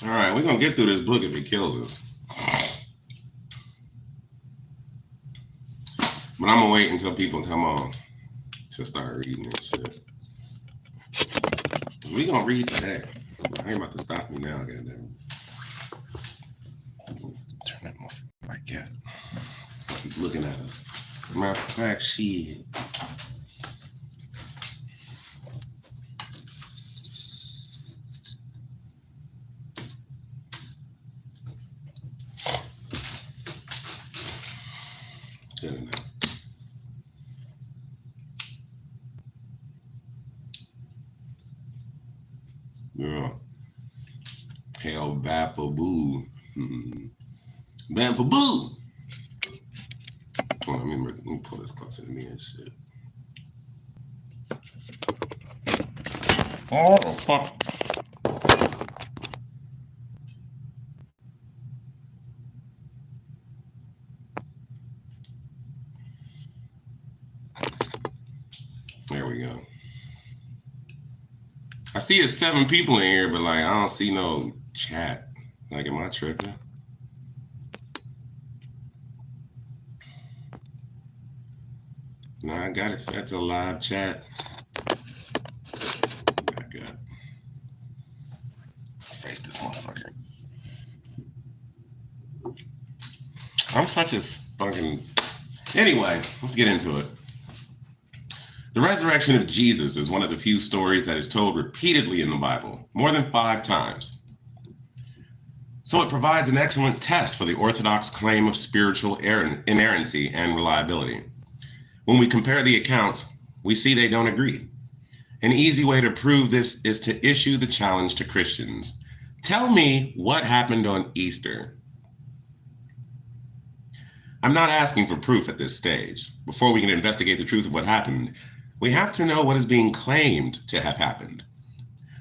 All right, we're going to get through this book if it kills us. But I'm going to wait until people come on to start reading this shit. We're going to read today. I ain't about to stop me now, goddamn. Turn that motherfucker like that. He's looking at us. Matter of fact, shit. Good enough. Girl. Hell, bad for boo. Bad for boo. Hold on, let me pull this closer to me and shit. Oh, fuck. There we go. I see it's 7 people in here, but like I don't see no chat. Like, am I tripping? No, I got it set to live chat. Back up. Face this motherfucker. I'm such a fucking... Anyway, let's get into it. The resurrection of Jesus is one of the few stories that is told repeatedly in the Bible, more than 5 times. So it provides an excellent test for the Orthodox claim of spiritual inerrancy and reliability. When we compare the accounts, we see they don't agree. An easy way to prove this is to issue the challenge to Christians. Tell me what happened on Easter. I'm not asking for proof at this stage. Before we can investigate the truth of what happened, we have to know what is being claimed to have happened.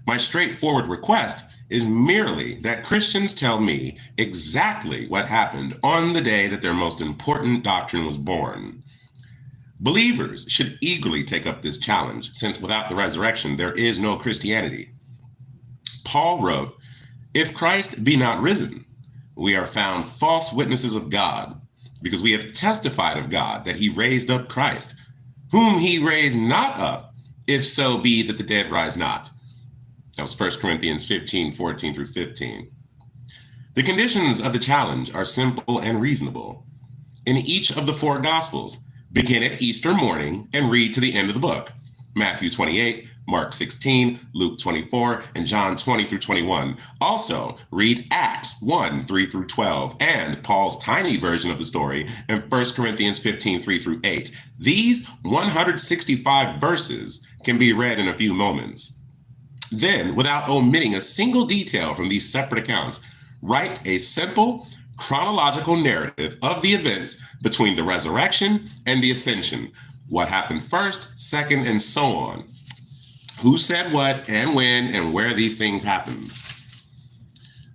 My straightforward request is merely that Christians tell me exactly what happened on the day that their most important doctrine was born. Believers should eagerly take up this challenge, since without the resurrection, there is no Christianity. Paul wrote, "If Christ be not risen, we are found false witnesses of God, because we have testified of God that he raised up Christ, whom he raised not up, if so be that the dead rise not." That was 1 Corinthians 15, 14 through 15. The conditions of the challenge are simple and reasonable. In each of the 4 Gospels, begin at Easter morning and read to the end of the book. Matthew 28, Mark 16, Luke 24, and John 20 through 21. Also, read Acts 1, 3 through 12, and Paul's tiny version of the story in 1 Corinthians 15, 3 through 8. These 165 verses can be read in a few moments. Then, without omitting a single detail from these separate accounts, write a simple, chronological narrative of the events between the resurrection and the ascension. What happened first, second, and so on. Who said what and when and where these things happened.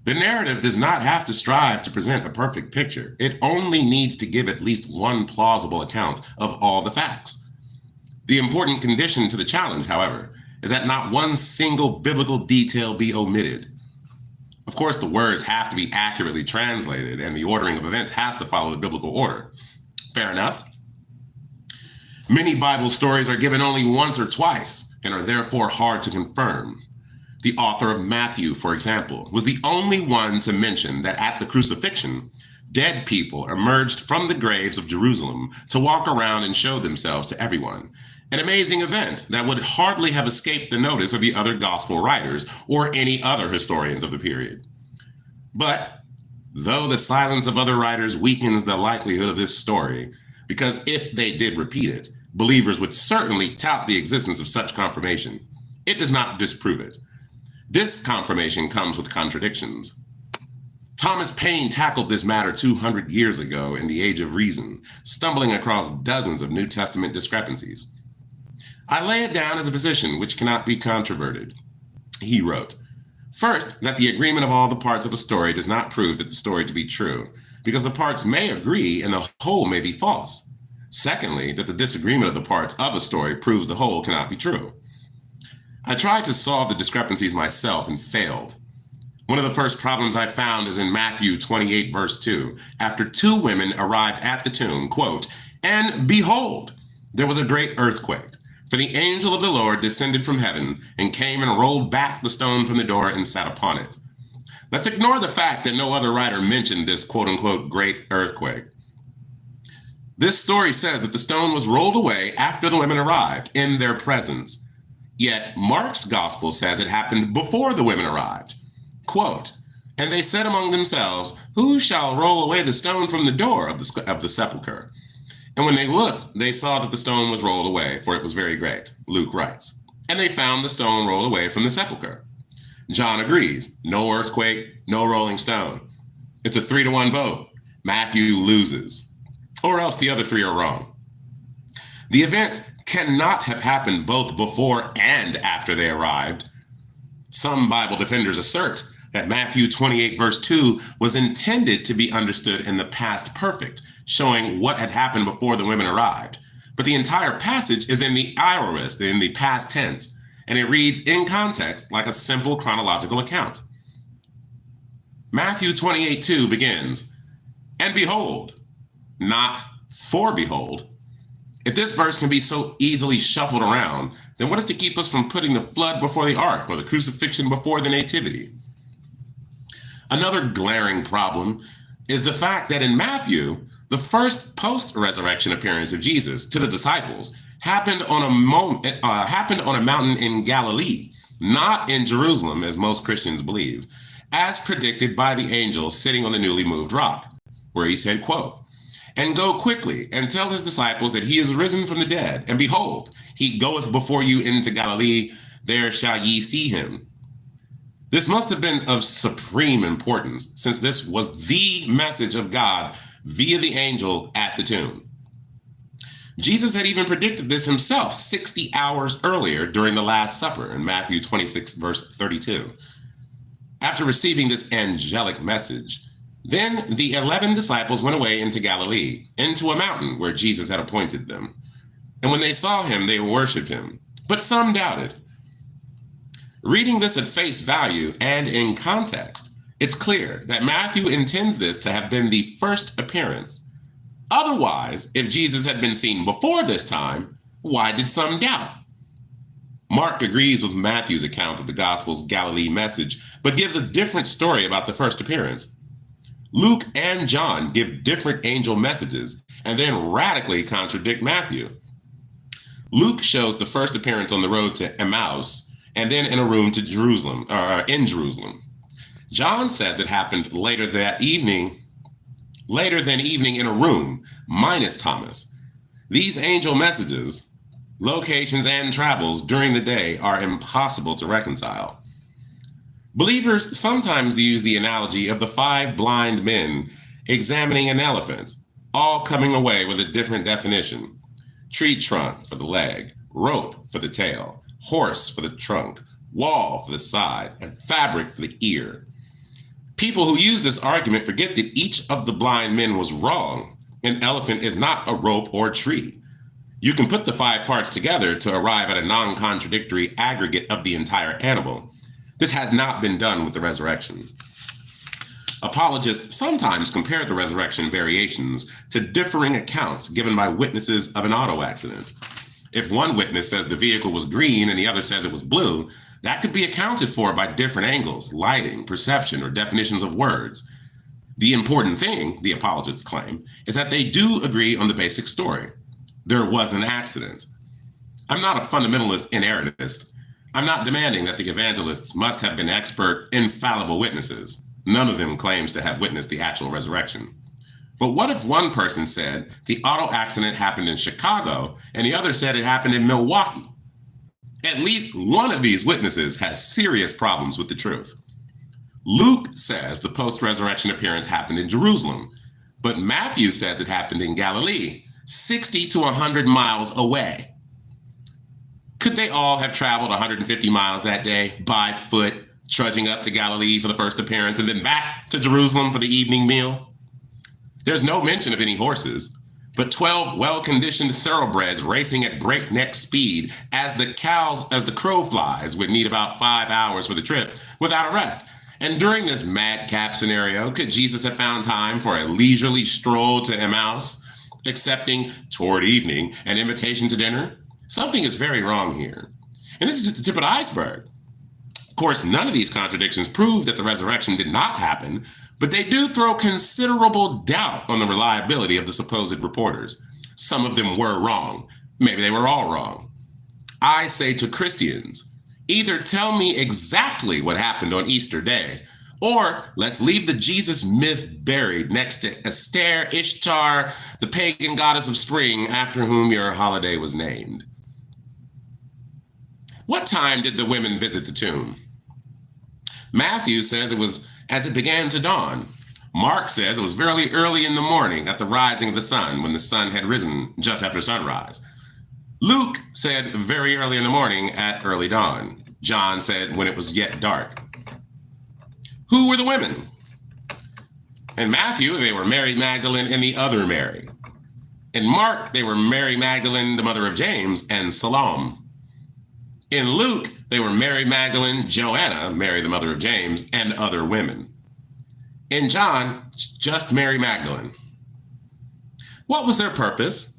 The narrative does not have to strive to present a perfect picture. It only needs to give at least one plausible account of all the facts. The important condition to the challenge, however, is that not one single biblical detail be omitted. Of course, the words have to be accurately translated, and the ordering of events has to follow the biblical order. Fair enough. Many Bible stories are given only once or twice and are therefore hard to confirm. The author of Matthew, for example, was the only one to mention that at the crucifixion, dead people emerged from the graves of Jerusalem to walk around and show themselves to everyone. An amazing event that would hardly have escaped the notice of the other gospel writers or any other historians of the period. But though the silence of other writers weakens the likelihood of this story, because if they did repeat it, believers would certainly tout the existence of such confirmation. It does not disprove it. This confirmation comes with contradictions. Thomas Paine tackled this matter 200 years ago in the Age of Reason, stumbling across dozens of New Testament discrepancies. I lay it down as a position which cannot be controverted. He wrote, "First, that the agreement of all the parts of a story does not prove that the story to be true, because the parts may agree and the whole may be false. Secondly, that the disagreement of the parts of a story proves the whole cannot be true." I tried to solve the discrepancies myself and failed. One of the first problems I found is in Matthew 28, verse 2. After two women arrived at the tomb, quote, "And behold, there was a great earthquake. For the angel of the Lord descended from heaven and came and rolled back the stone from the door and sat upon it." Let's ignore the fact that no other writer mentioned this quote unquote great earthquake. This story says that the stone was rolled away after the women arrived in their presence. Yet Mark's gospel says it happened before the women arrived. Quote, "And they said among themselves, who shall roll away the stone from the door of the sepulchre? And when they looked, they saw that the stone was rolled away, for it was very great," Luke writes. "And they found the stone rolled away from the sepulchre." John agrees. No earthquake, no rolling stone. It's a 3-1 vote. Matthew loses. Or else the other three are wrong. The event cannot have happened both before and after they arrived. Some Bible defenders assert that Matthew 28, verse 2 was intended to be understood in the past perfect, showing what had happened before the women arrived. But the entire passage is in the aorist, in the past tense, and it reads in context like a simple chronological account. Matthew 28:2 begins, "And behold," not "for behold." If this verse can be so easily shuffled around, then what is to keep us from putting the flood before the ark or the crucifixion before the nativity? Another glaring problem is the fact that in Matthew, the first post-resurrection appearance of Jesus to the disciples happened on a mountain in Galilee, not in Jerusalem, as most Christians believe, as predicted by the angel sitting on the newly moved rock, where he said, quote, "And go quickly and tell his disciples that he is risen from the dead, and behold, he goeth before you into Galilee, there shall ye see him." This must have been of supreme importance, since this was the message of God via the angel at the tomb. Jesus had even predicted this himself 60 hours earlier during the Last Supper in Matthew 26, verse 32. After receiving this angelic message, then the 11 disciples went away into Galilee, into a mountain where Jesus had appointed them. And when they saw him, they worshiped him, but some doubted. Reading this at face value and in context, it's clear that Matthew intends this to have been the first appearance. Otherwise, if Jesus had been seen before this time, why did some doubt? Mark agrees with Matthew's account of the gospel's Galilee message, but gives a different story about the first appearance. Luke and John give different angel messages and then radically contradict Matthew. Luke shows the first appearance on the road to Emmaus and then in a room to Jerusalem, in Jerusalem. John says it happened later than evening in a room, minus Thomas. These angel messages, locations, and travels during the day are impossible to reconcile. Believers sometimes use the analogy of the 5 blind men examining an elephant, all coming away with a different definition. Tree trunk for the leg, rope for the tail, horse for the trunk, wall for the side, and fabric for the ear. People who use this argument forget that each of the blind men was wrong. An elephant is not a rope or tree. You can put the 5 parts together to arrive at a non-contradictory aggregate of the entire animal. This has not been done with the resurrection. Apologists sometimes compare the resurrection variations to differing accounts given by witnesses of an auto accident. If one witness says the vehicle was green and the other says it was blue, that could be accounted for by different angles, lighting, perception, or definitions of words. The important thing, the apologists claim, is that they do agree on the basic story. There was an accident. I'm not a fundamentalist inerrantist. I'm not demanding that the evangelists must have been expert, infallible witnesses. None of them claims to have witnessed the actual resurrection. But what if one person said the auto accident happened in Chicago and the other said it happened in Milwaukee? At least one of these witnesses has serious problems with the truth. Luke says the post-resurrection appearance happened in Jerusalem, but Matthew says it happened in Galilee, 60 to 100 miles away. Could they all have traveled 150 miles that day by foot, trudging up to Galilee for the first appearance and then back to Jerusalem for the evening meal? There's no mention of any horses, but 12 well-conditioned thoroughbreds racing at breakneck speed as the crow flies would need about 5 hours for the trip without a rest. And during this madcap scenario, could Jesus have found time for a leisurely stroll to Emmaus, accepting toward evening an invitation to dinner? Something is very wrong here. And this is just the tip of the iceberg. Of course, none of these contradictions prove that the resurrection did not happen, but they do throw considerable doubt on the reliability of the supposed reporters. Some of them were wrong. Maybe they were all wrong. I say to Christians, either tell me exactly what happened on Easter Day, or let's leave the Jesus myth buried next to Aster, Ishtar, the pagan goddess of spring, after whom your holiday was named. What time did the women visit the tomb? Matthew says it was as it began to dawn. Mark says it was very early in the morning at the rising of the sun, when the sun had risen just after sunrise. Luke said very early in the morning at early dawn. John said when it was yet dark. Who were the women? In Matthew, they were Mary Magdalene and the other Mary. In Mark, they were Mary Magdalene, the mother of James, and Salome. In Luke, they were Mary Magdalene, Joanna, Mary the mother of James, and other women. In John, just Mary Magdalene. What was their purpose?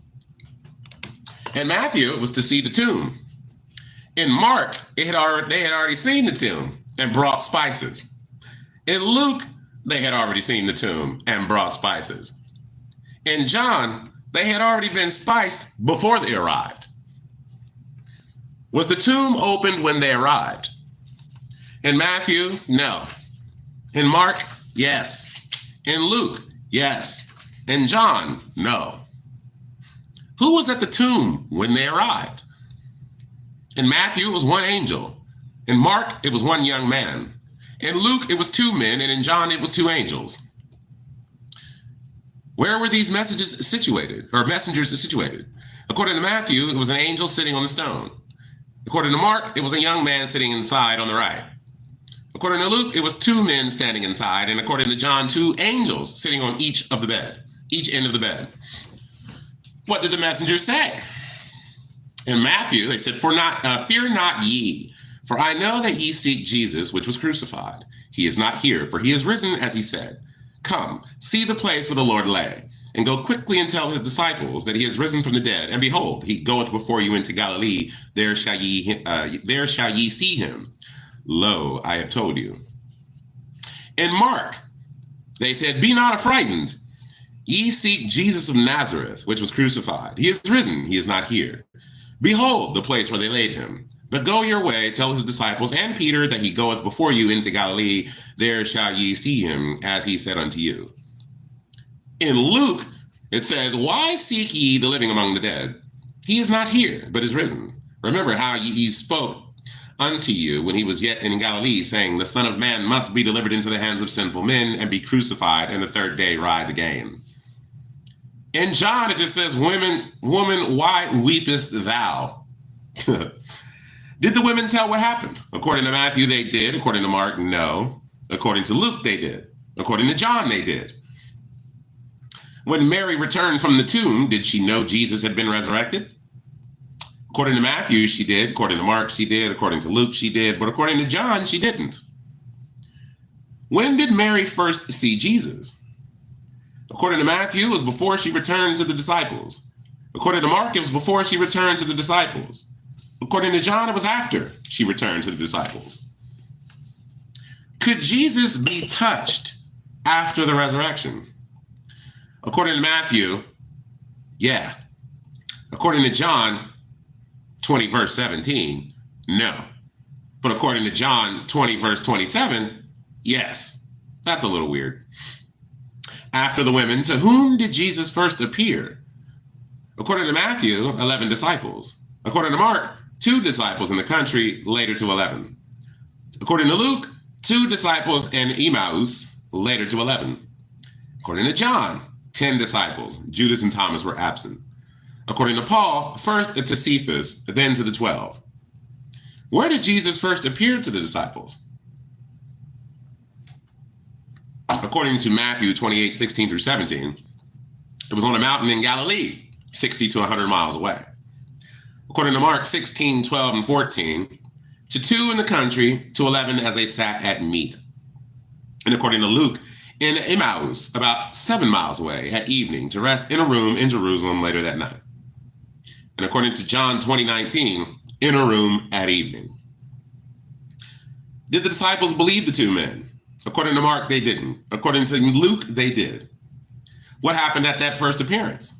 In Matthew, it was to see the tomb. In Mark, they had already seen the tomb and brought spices. In Luke, they had already seen the tomb and brought spices. In John, they had already been spiced before they arrived. Was the tomb opened when they arrived? In Matthew, no. In Mark, yes. In Luke, yes. In John, no. Who was at the tomb when they arrived? In Matthew, it was one angel. In Mark, it was one young man. In Luke, it was two men, and in John, it was two angels. Where were these messengers situated? According to Matthew, it was an angel sitting on the stone. According to Mark, it was a young man sitting inside on the right. According to Luke, it was two men standing inside, and according to John, two angels sitting on each end of the bed. What did the messengers say? In Matthew, they said, fear not ye, for I know that ye seek Jesus, which was crucified. He is not here, for he is risen, as he said. Come, see the place where the Lord lay, and go quickly and tell his disciples that he is risen from the dead. And behold, he goeth before you into Galilee. There shall ye see him. Lo, I have told you. In Mark, they said, be not affrighted. Ye seek Jesus of Nazareth, which was crucified. He is risen, he is not here. Behold the place where they laid him. But go your way, tell his disciples and Peter that he goeth before you into Galilee. There shall ye see him, as he said unto you. In Luke, it says, why seek ye the living among the dead? He is not here, but is risen. Remember how he spoke unto you when he was yet in Galilee, saying, the Son of Man must be delivered into the hands of sinful men and be crucified, and the third day rise again. In John, it just says, woman, why weepest thou? Did the women tell what happened? According to Matthew, they did. According to Mark, no. According to Luke, they did. According to John, they did. When Mary returned from the tomb, did she know Jesus had been resurrected? According to Matthew, she did. According to Mark, she did. According to Luke, she did. But according to John, she didn't. When did Mary first see Jesus? According to Matthew, it was before she returned to the disciples. According to Mark, it was before she returned to the disciples. According to John, it was after she returned to the disciples. Could Jesus be touched after the resurrection? According to Matthew, yeah. According to John 20, verse 17, no. But according to John 20, verse 27, yes. That's a little weird. After the women, to whom did Jesus first appear? According to Matthew, 11 disciples. According to Mark, 2 disciples in the country, later to 11. According to Luke, 2 disciples in Emmaus, later to 11. According to John, 10 disciples. Judas and Thomas were absent. According to Paul, first to Cephas, then to the 12. Where did Jesus first appear to the disciples? According to Matthew 28, 16 through 17, it was on a mountain in Galilee, 60 to 100 miles away. According to Mark 16, 12, and 14, to 2 in the country, to 11 as they sat at meat. And according to Luke, in Emmaus, about 7 miles away at evening, to rest in a room in Jerusalem later that night. And according to John 20:19, in a room at evening. Did the disciples believe the two men? According to Mark, they didn't. According to Luke, they did. What happened at that first appearance?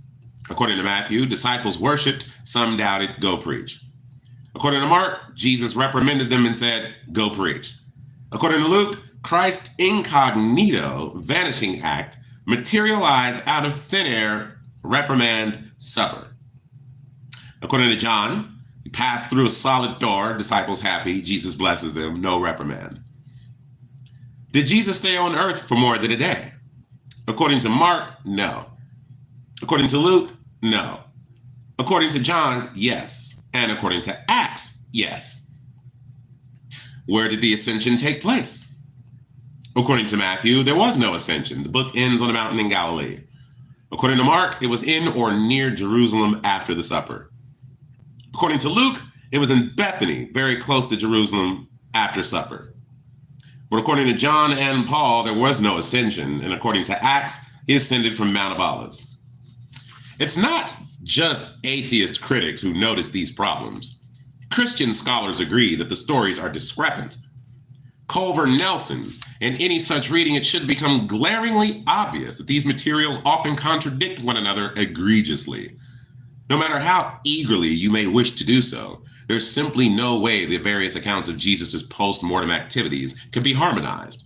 According to Matthew, disciples worshiped, some doubted, go preach. According to Mark, Jesus reprimanded them and said, go preach. According to Luke, Christ's incognito vanishing act materialized out of thin air, reprimand, supper. According to John, he passed through a solid door, disciples happy, Jesus blesses them, no reprimand. Did Jesus stay on earth for more than a day? According to Mark, no. According to Luke, no. According to John, yes. And according to Acts, yes. Where did the ascension take place? According to Matthew, there was no ascension. The book ends on a mountain in Galilee. According to Mark, it was in or near Jerusalem after the supper. According to Luke, it was in Bethany, very close to Jerusalem after supper. But according to John and Paul, there was no ascension. And according to Acts, he ascended from Mount of Olives. It's not just atheist critics who notice these problems. Christian scholars agree that the stories are discrepant. Culver Nelson, in any such reading, it should become glaringly obvious that these materials often contradict one another egregiously. No matter how eagerly you may wish to do so, there's simply no way the various accounts of Jesus' post-mortem activities can be harmonized.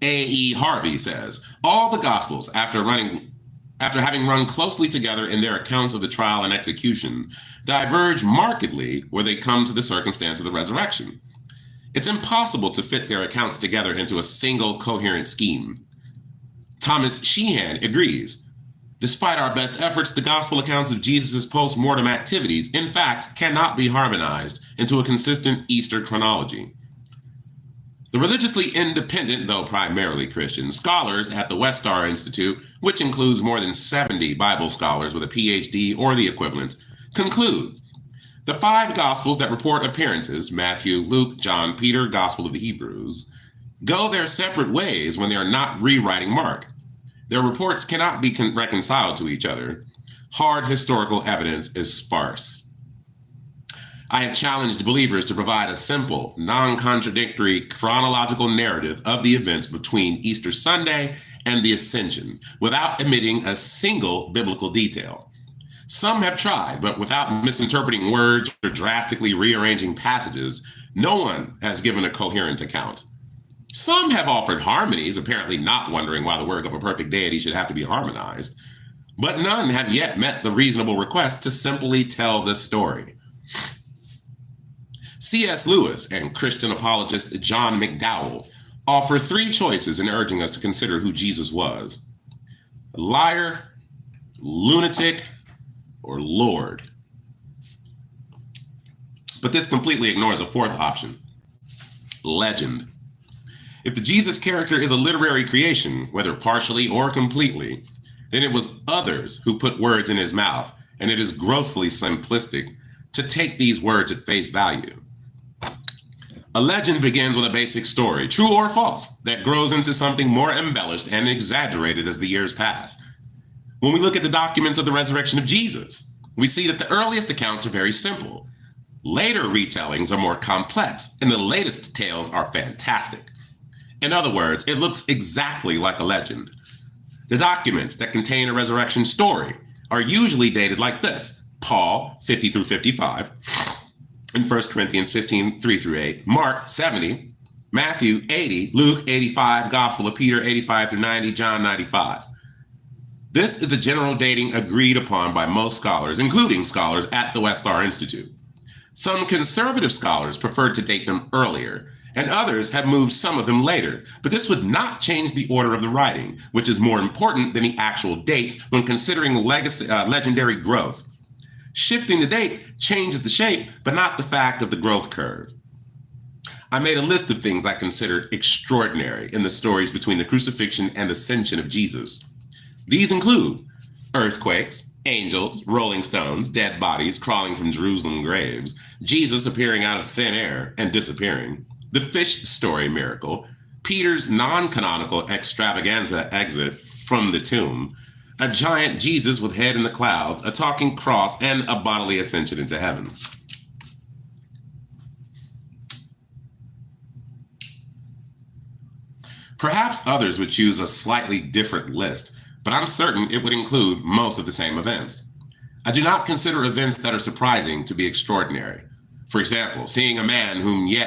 A.E. Harvey says, all the Gospels, after having run closely together in their accounts of the trial and execution, diverge markedly where they come to the circumstance of the resurrection. It's impossible to fit their accounts together into a single coherent scheme. Thomas Sheehan agrees. Despite our best efforts, the gospel accounts of Jesus' post-mortem activities, in fact, cannot be harmonized into a consistent Easter chronology. The religiously independent, though primarily Christian, scholars at the Westar Institute, which includes more than 70 Bible scholars with a PhD or the equivalent, conclude the 5 Gospels that report appearances, Matthew, Luke, John, Peter, Gospel of the Hebrews, go their separate ways when they are not rewriting Mark. Their reports cannot be reconciled to each other. Hard historical evidence is sparse. I have challenged believers to provide a simple, non-contradictory chronological narrative of the events between Easter Sunday and the Ascension, without omitting a single biblical detail. Some have tried, but without misinterpreting words or drastically rearranging passages, no one has given a coherent account. Some have offered harmonies, apparently not wondering why the work of a perfect deity should have to be harmonized, but none have yet met the reasonable request to simply tell the story. C.S. Lewis and Christian apologist John McDowell offer 3 choices in urging us to consider who Jesus was: liar, lunatic, or Lord. But this completely ignores a 4th option: legend. If the Jesus character is a literary creation, whether partially or completely, then it was others who put words in his mouth, and it is grossly simplistic to take these words at face value. A legend begins with a basic story, true or false, that grows into something more embellished and exaggerated as the years pass. When we look at the documents of the resurrection of Jesus, we see that the earliest accounts are very simple. Later retellings are more complex, and the latest tales are fantastic. In other words, it looks exactly like a legend. The documents that contain a resurrection story are usually dated like this: Paul, 50 through 55, in 1 Corinthians 15, 3 through 8, Mark, 70, Matthew, 80, Luke, 85, Gospel of Peter, 85 through 90, John, 95. This is the general dating agreed upon by most scholars, including scholars at the Westar Institute. Some conservative scholars prefer to date them earlier, and others have moved some of them later, but this would not change the order of the writing, which is more important than the actual dates when considering legendary growth. Shifting the dates changes the shape, but not the fact of the growth curve. I made a list of things I considered extraordinary in the stories between the crucifixion and ascension of Jesus. These include earthquakes, angels, rolling stones, dead bodies crawling from Jerusalem graves, Jesus appearing out of thin air and disappearing, the fish story miracle, Peter's non-canonical extravaganza exit from the tomb, a giant Jesus with head in the clouds, a talking cross, and a bodily ascension into heaven. Perhaps others would choose a slightly different list, but I'm certain it would include most of the same events. I do not consider events that are surprising to be extraordinary. For example, seeing a man whom you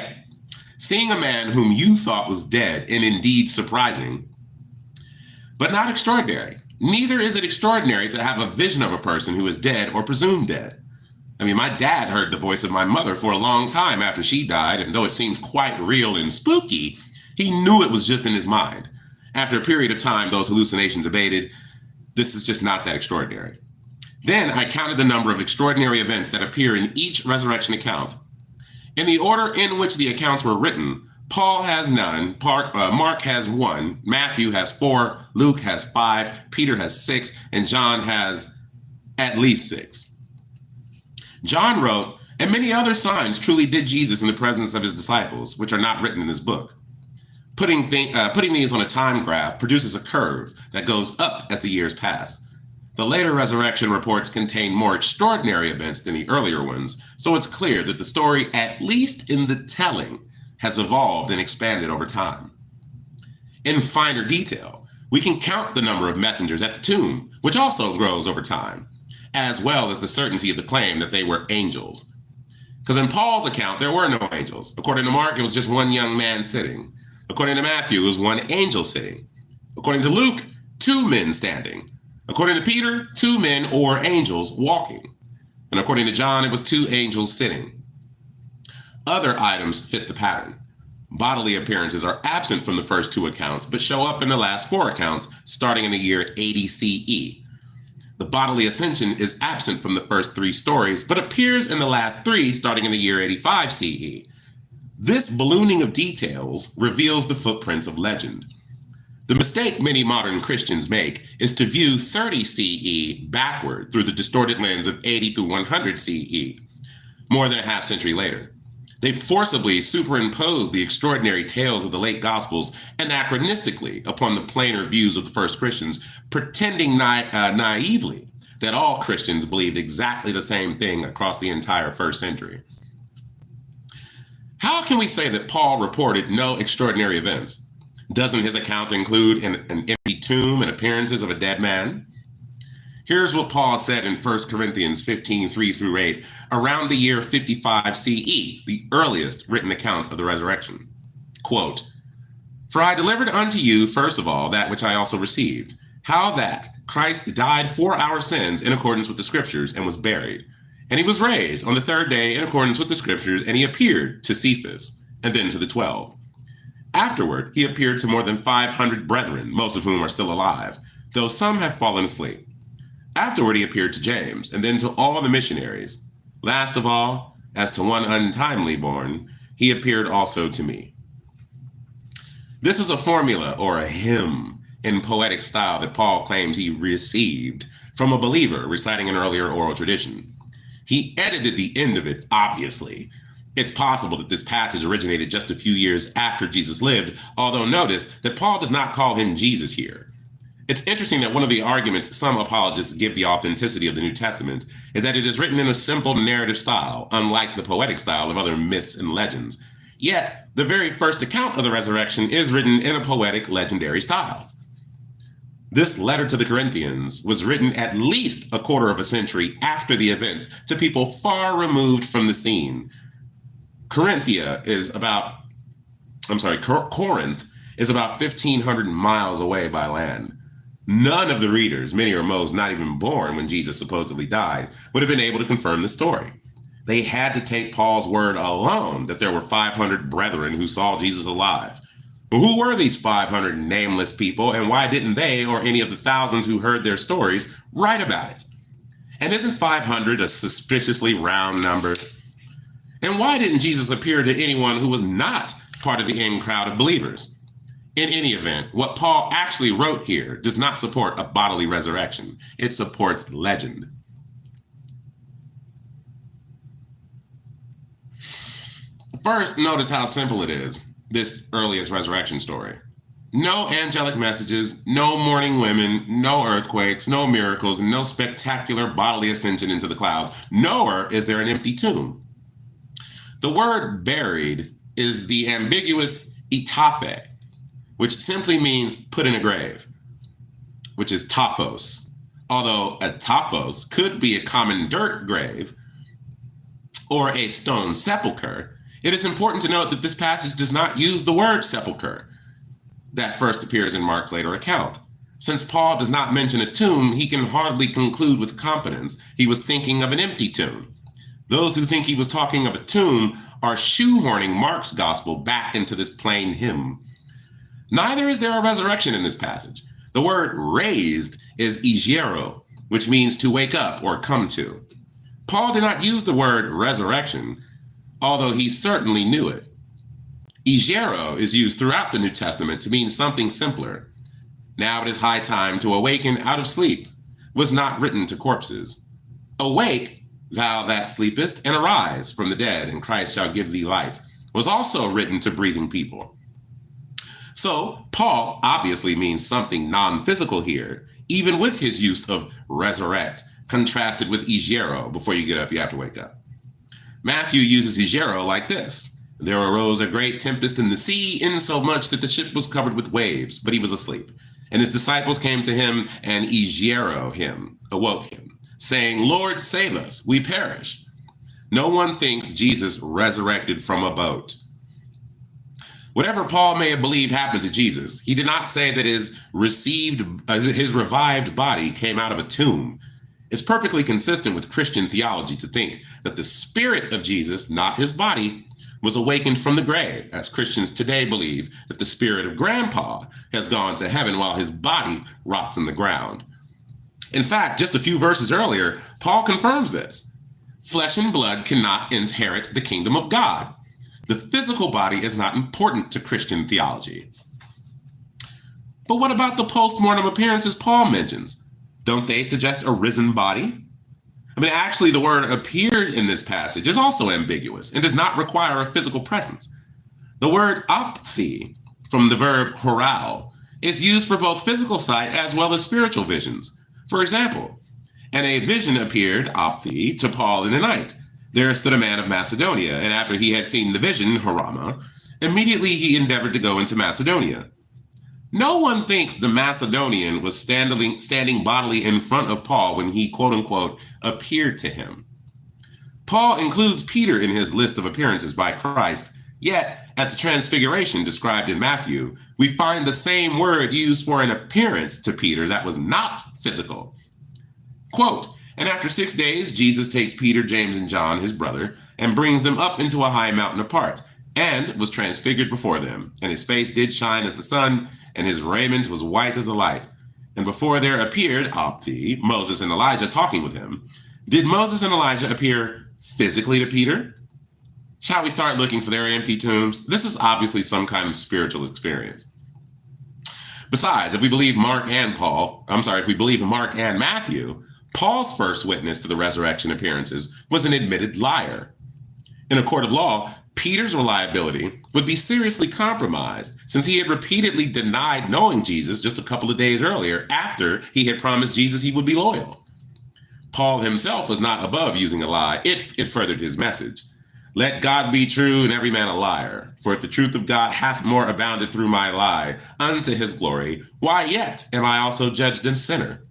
thought was dead and indeed surprising, but not extraordinary. Neither is it extraordinary to have a vision of a person who is dead or presumed dead. I mean, my dad heard the voice of my mother for a long time after she died, and though it seemed quite real and spooky, he knew it was just in his mind. After a period of time, those hallucinations abated. This is just not that extraordinary. Then I counted the number of extraordinary events that appear in each resurrection account. In the order in which the accounts were written, Paul has none, Mark has 1, Matthew has 4, Luke has 5, Peter has 6, and John has at least 6. John wrote, "And many other signs truly did Jesus in the presence of his disciples, which are not written in this book." Putting these on a time graph produces a curve that goes up as the years pass. The later resurrection reports contain more extraordinary events than the earlier ones, so it's clear that the story, at least in the telling, has evolved and expanded over time. In finer detail, we can count the number of messengers at the tomb, which also grows over time, as well as the certainty of the claim that they were angels. Because in Paul's account, there were no angels. According to Mark, it was just one young man sitting. According to Matthew, it was one angel sitting. According to Luke, 2 men standing. According to Peter, 2 men or angels walking. And according to John, it was 2 angels sitting. Other items fit the pattern. Bodily appearances are absent from the first 2 accounts, but show up in the last 4 accounts, starting in the year 80 CE. The bodily ascension is absent from the first 3 stories, but appears in the last 3, starting in the year 85 CE. This ballooning of details reveals the footprints of legend. The mistake many modern Christians make is to view 30 CE backward through the distorted lens of 80 through 100 CE, more than a half century later. They forcibly superimpose the extraordinary tales of the late Gospels anachronistically upon the plainer views of the first Christians, pretending naively that all Christians believed exactly the same thing across the entire first century. How can we say that Paul reported no extraordinary events? Doesn't his account include an empty tomb and appearances of a dead man? Here's what Paul said in 1 Corinthians 15, 3-8, around the year 55 CE, the earliest written account of the resurrection. Quote, "For I delivered unto you, first of all, that which I also received, how that Christ died for our sins in accordance with the scriptures and was buried. And he was raised on the 3rd day in accordance with the scriptures, and he appeared to Cephas, and then to the 12. Afterward, he appeared to more than 500 brethren, most of whom are still alive, though some have fallen asleep. Afterward, he appeared to James, and then to all the missionaries. Last of all, as to one untimely born, he appeared also to me." This is a formula or a hymn in poetic style that Paul claims he received from a believer reciting an earlier oral tradition. He edited the end of it, obviously. It's possible that this passage originated just a few years after Jesus lived, although notice that Paul does not call him Jesus here. It's interesting that one of the arguments some apologists give the authenticity of the New Testament is that it is written in a simple narrative style, unlike the poetic style of other myths and legends. Yet, the very first account of the resurrection is written in a poetic, legendary style. This letter to the Corinthians was written at least a quarter of a century after the events to people far removed from the scene. Corinth is about 1,500 miles away by land. None of the readers, many or most not even born when Jesus supposedly died, would have been able to confirm the story. They had to take Paul's word alone that there were 500 brethren who saw Jesus alive. But who were these 500 nameless people, and why didn't they or any of the thousands who heard their stories write about it? And isn't 500 a suspiciously round number? And why didn't Jesus appear to anyone who was not part of the in crowd of believers? In any event, what Paul actually wrote here does not support a bodily resurrection. It supports legend. First, notice how simple it is. this earliest resurrection story. No angelic messages, no mourning women, no earthquakes, no miracles, no spectacular bodily ascension into the clouds. Nowhere is there an empty tomb. The word buried is the ambiguous itafe, which simply means put in a grave, which is taphos. Although a taphos could be a common dirt grave or a stone sepulcher, it is important to note that this passage does not use the word sepulcher that first appears in Mark's later account. Since Paul does not mention a tomb, he can hardly conclude with confidence he was thinking of an empty tomb. Those who think he was talking of a tomb are shoehorning Mark's gospel back into this plain hymn. Neither is there a resurrection in this passage. The word raised is igiero, which means to wake up or come to. Paul did not use the word resurrection, although he certainly knew it. Igiero is used throughout the New Testament to mean something simpler. Now it is high time to awaken out of sleep was not written to corpses. Awake, thou that sleepest, and arise from the dead, and Christ shall give thee light, was also written to breathing people. So Paul obviously means something non-physical here, even with his use of resurrect, contrasted with igiero. Before you get up, you have to wake up. Matthew uses igiero like this. There arose a great tempest in the sea, insomuch that the ship was covered with waves, but he was asleep. And his disciples came to him and igiero him, awoke him, saying, Lord, save us, we perish. No one thinks Jesus resurrected from a boat. Whatever Paul may have believed happened to Jesus, he did not say that his revived body came out of a tomb. It's perfectly consistent with Christian theology to think that the spirit of Jesus, not his body, was awakened from the grave, as Christians today believe that the spirit of grandpa has gone to heaven while his body rots in the ground. In fact, just a few verses earlier, Paul confirms this. Flesh and blood cannot inherit the kingdom of God. The physical body is not important to Christian theology. But what about the post-mortem appearances Paul mentions? Don't they suggest a risen body? I mean, actually, the word appeared in this passage is also ambiguous and does not require a physical presence. The word opthi, from the verb horao, is used for both physical sight as well as spiritual visions. For example, and a vision appeared, opthi, to Paul in the night. There stood a man of Macedonia, and after he had seen the vision, horama, immediately he endeavored to go into Macedonia. No one thinks the Macedonian was standing bodily in front of Paul when he, quote unquote, appeared to him. Paul includes Peter in his list of appearances by Christ, yet at the transfiguration described in Matthew, we find the same word used for an appearance to Peter that was not physical. Quote, and after 6 days, Jesus takes Peter, James, and John, his brother, and brings them up into a high mountain apart, and was transfigured before them. And his face did shine as the sun, and his raiment was white as the light. And before there appeared, opthi, Moses and Elijah talking with him. Did Moses and Elijah appear physically to Peter? Shall we start looking for their empty tombs? This is obviously some kind of spiritual experience. Besides, if we believe Mark and Matthew, Paul's first witness to the resurrection appearances was an admitted liar. In a court of law, Peter's reliability would be seriously compromised since he had repeatedly denied knowing Jesus just a couple of days earlier after he had promised Jesus he would be loyal. Paul himself was not above using a lie if it furthered his message. Let God be true and every man a liar. For if the truth of God hath more abounded through my lie unto his glory, why yet am I also judged a sinner?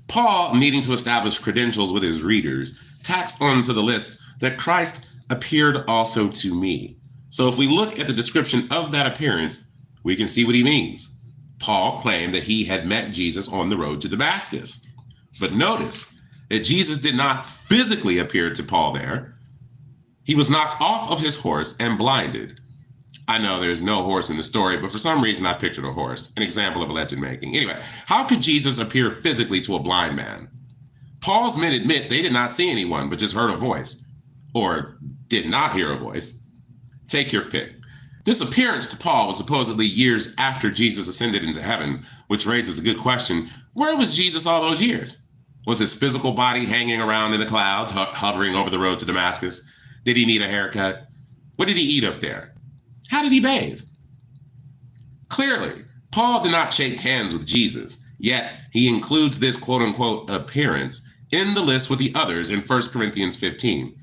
Paul, needing to establish credentials with his readers, tacks onto the list that Christ appeared also to me. So if we look at the description of that appearance, we can see what he means. Paul claimed that he had met Jesus on the road to Damascus. But notice that Jesus did not physically appear to Paul there. He was knocked off of his horse and blinded. I know there's no horse in the story, but for some reason I pictured a horse, an example of legend making. Anyway, how could Jesus appear physically to a blind man? Paul's men admit they did not see anyone, but just heard a voice, or did not hear a voice. Take your pick. This appearance to Paul was supposedly years after Jesus ascended into heaven, which raises a good question. Where was Jesus all those years? Was his physical body hanging around in the clouds, hovering over the road to Damascus? Did he need a haircut? What did he eat up there? How did he bathe? Clearly, Paul did not shake hands with Jesus, yet he includes this quote-unquote appearance in the list with the others in 1 Corinthians 15.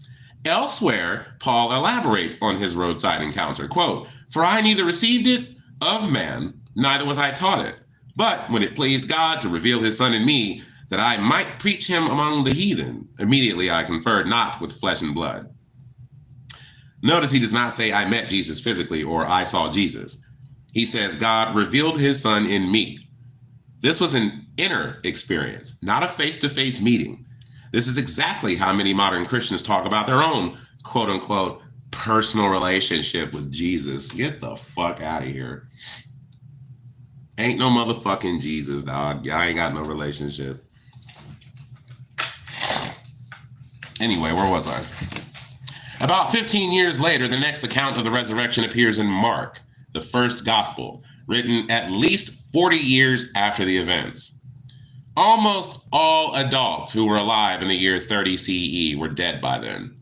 Elsewhere, Paul elaborates on his roadside encounter, quote, "For I neither received it of man, neither was I taught it. But when it pleased God to reveal his Son in me, that I might preach him among the heathen, immediately I conferred not with flesh and blood." Notice he does not say I met Jesus physically or I saw Jesus. He says God revealed his Son in me. This was an inner experience, not a face-to-face meeting. This is exactly how many modern Christians talk about their own quote-unquote personal relationship with Jesus. Get the fuck out of here. Ain't no motherfucking Jesus, dog. Y'all ain't got no relationship. Anyway, where was I? About 15 years later, the next account of the resurrection appears in Mark, the first gospel, written at least 40 years after the events. Almost all adults who were alive in the year 30 CE were dead by then.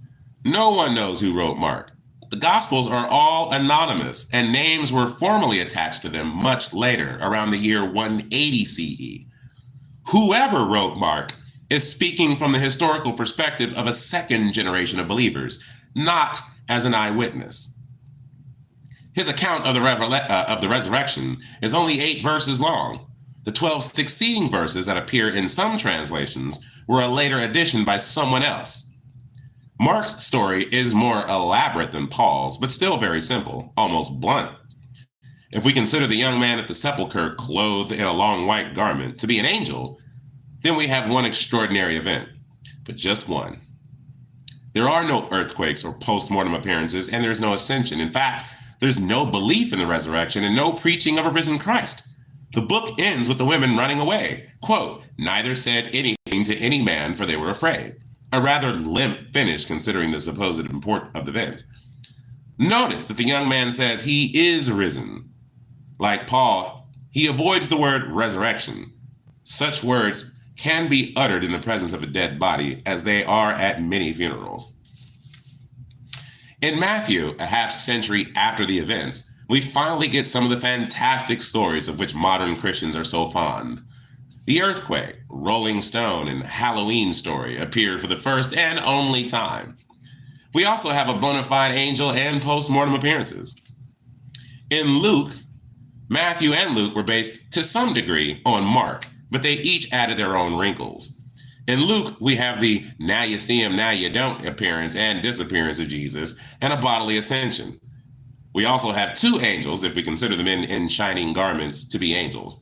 No one knows who wrote Mark. The Gospels are all anonymous, and names were formally attached to them much later, around the year 180 CE. Whoever wrote Mark is speaking from the historical perspective of a second generation of believers, not as an eyewitness. His account of the resurrection is only 8 verses long. The 12 succeeding verses that appear in some translations were a later addition by someone else. Mark's story is more elaborate than Paul's, but still very simple, almost blunt. If we consider the young man at the sepulchre clothed in a long white garment to be an angel, then we have one extraordinary event, but just one. There are no earthquakes or post-mortem appearances, and there's no ascension. In fact, there's no belief in the resurrection and no preaching of a risen Christ. The book ends with the women running away. Quote, "Neither said anything to any man, for they were afraid." A rather limp finish considering the supposed import of the event. Notice that the young man says he is risen. Like Paul, he avoids the word resurrection. Such words can be uttered in the presence of a dead body, as they are at many funerals. In Matthew, a half century after the events, we finally get some of the fantastic stories of which modern Christians are so fond. The earthquake, Rolling Stone, and Halloween story appear for the first and only time. We also have a bona fide angel and post-mortem appearances. In Luke, Matthew and Luke were based to some degree on Mark, but they each added their own wrinkles. In Luke, we have the now you see him, now you don't appearance and disappearance of Jesus, and a bodily ascension. We also have 2 angels, if we consider the men in shining garments to be angels.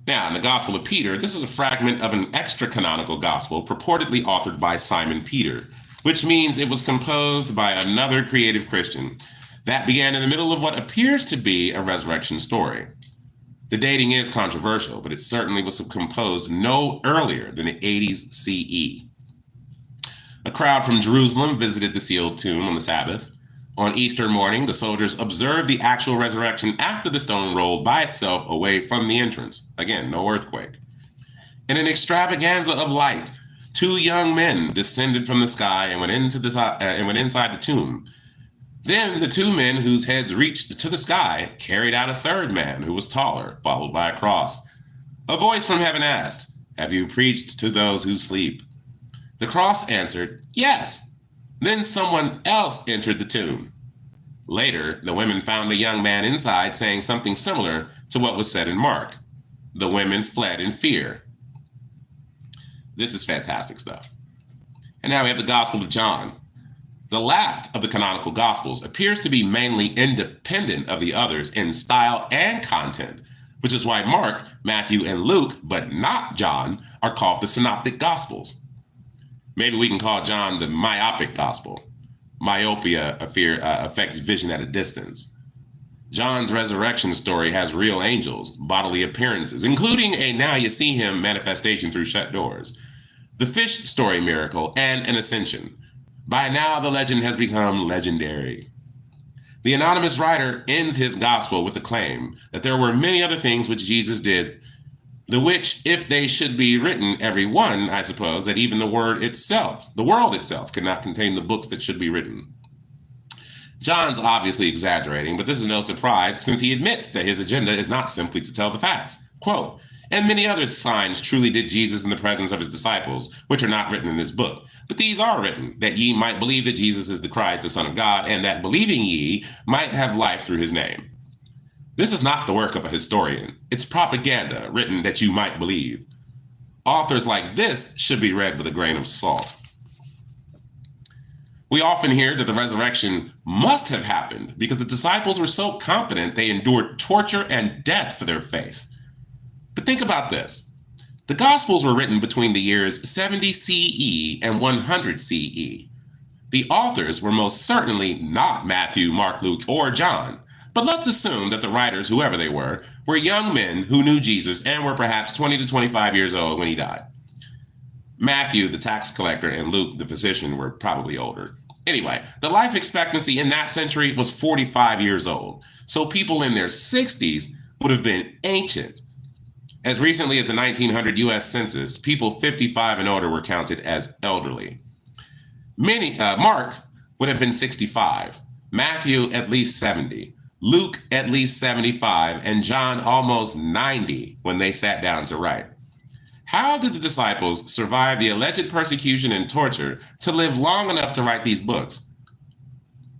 Now, in the Gospel of Peter, this is a fragment of an extra-canonical gospel purportedly authored by Simon Peter, which means it was composed by another creative Christian that began in the middle of what appears to be a resurrection story. The dating is controversial, but it certainly was composed no earlier than the 80s CE. A crowd from Jerusalem visited the sealed tomb on the Sabbath. On Easter morning, the soldiers observed the actual resurrection after the stone rolled by itself away from the entrance. Again, no earthquake. In an extravaganza of light, 2 young men descended from the sky and went inside the tomb. Then the 2 men whose heads reached to the sky carried out a 3rd man who was taller, followed by a cross. A voice from heaven asked, "Have you preached to those who sleep?" The cross answered, "Yes." Then someone else entered the tomb. Later, the women found a young man inside saying something similar to what was said in Mark. The women fled in fear. This is fantastic stuff. And now we have the Gospel of John. The last of the canonical Gospels appears to be mainly independent of the others in style and content, which is why Mark, Matthew, and Luke, but not John, are called the Synoptic Gospels. Maybe we can call John the myopic gospel. Myopia affects vision at a distance. John's resurrection story has real angels, bodily appearances, including a now you see him manifestation through shut doors, the fish story miracle, and an ascension. By now, the legend has become legendary. The anonymous writer ends his gospel with the claim that there were many other things which Jesus did, the which, if they should be written, every one, I suppose, that even the world itself could not contain the books that should be written. John's obviously exaggerating, but this is no surprise since he admits that his agenda is not simply to tell the facts. Quote, and many other signs truly did Jesus in the presence of his disciples, which are not written in this book. But these are written, that ye might believe that Jesus is the Christ, the Son of God, and that believing ye might have life through his name. This is not the work of a historian. It's propaganda written that you might believe. Authors like this should be read with a grain of salt. We often hear that the resurrection must have happened because the disciples were so confident they endured torture and death for their faith. But think about this. The Gospels were written between the years 70 CE and 100 CE. The authors were most certainly not Matthew, Mark, Luke, or John. But let's assume that the writers, whoever they were young men who knew Jesus and were perhaps 20 to 25 years old when he died. Matthew, the tax collector, and Luke, the physician, were probably older. Anyway, the life expectancy in that century was 45 years old. So people in their 60s would have been ancient. As recently as the 1900 US Census, people 55 and older were counted as elderly. Mark would have been 65, Matthew at least 70, Luke at least 75, and John almost 90 when they sat down to write. How did the disciples survive the alleged persecution and torture to live long enough to write these books?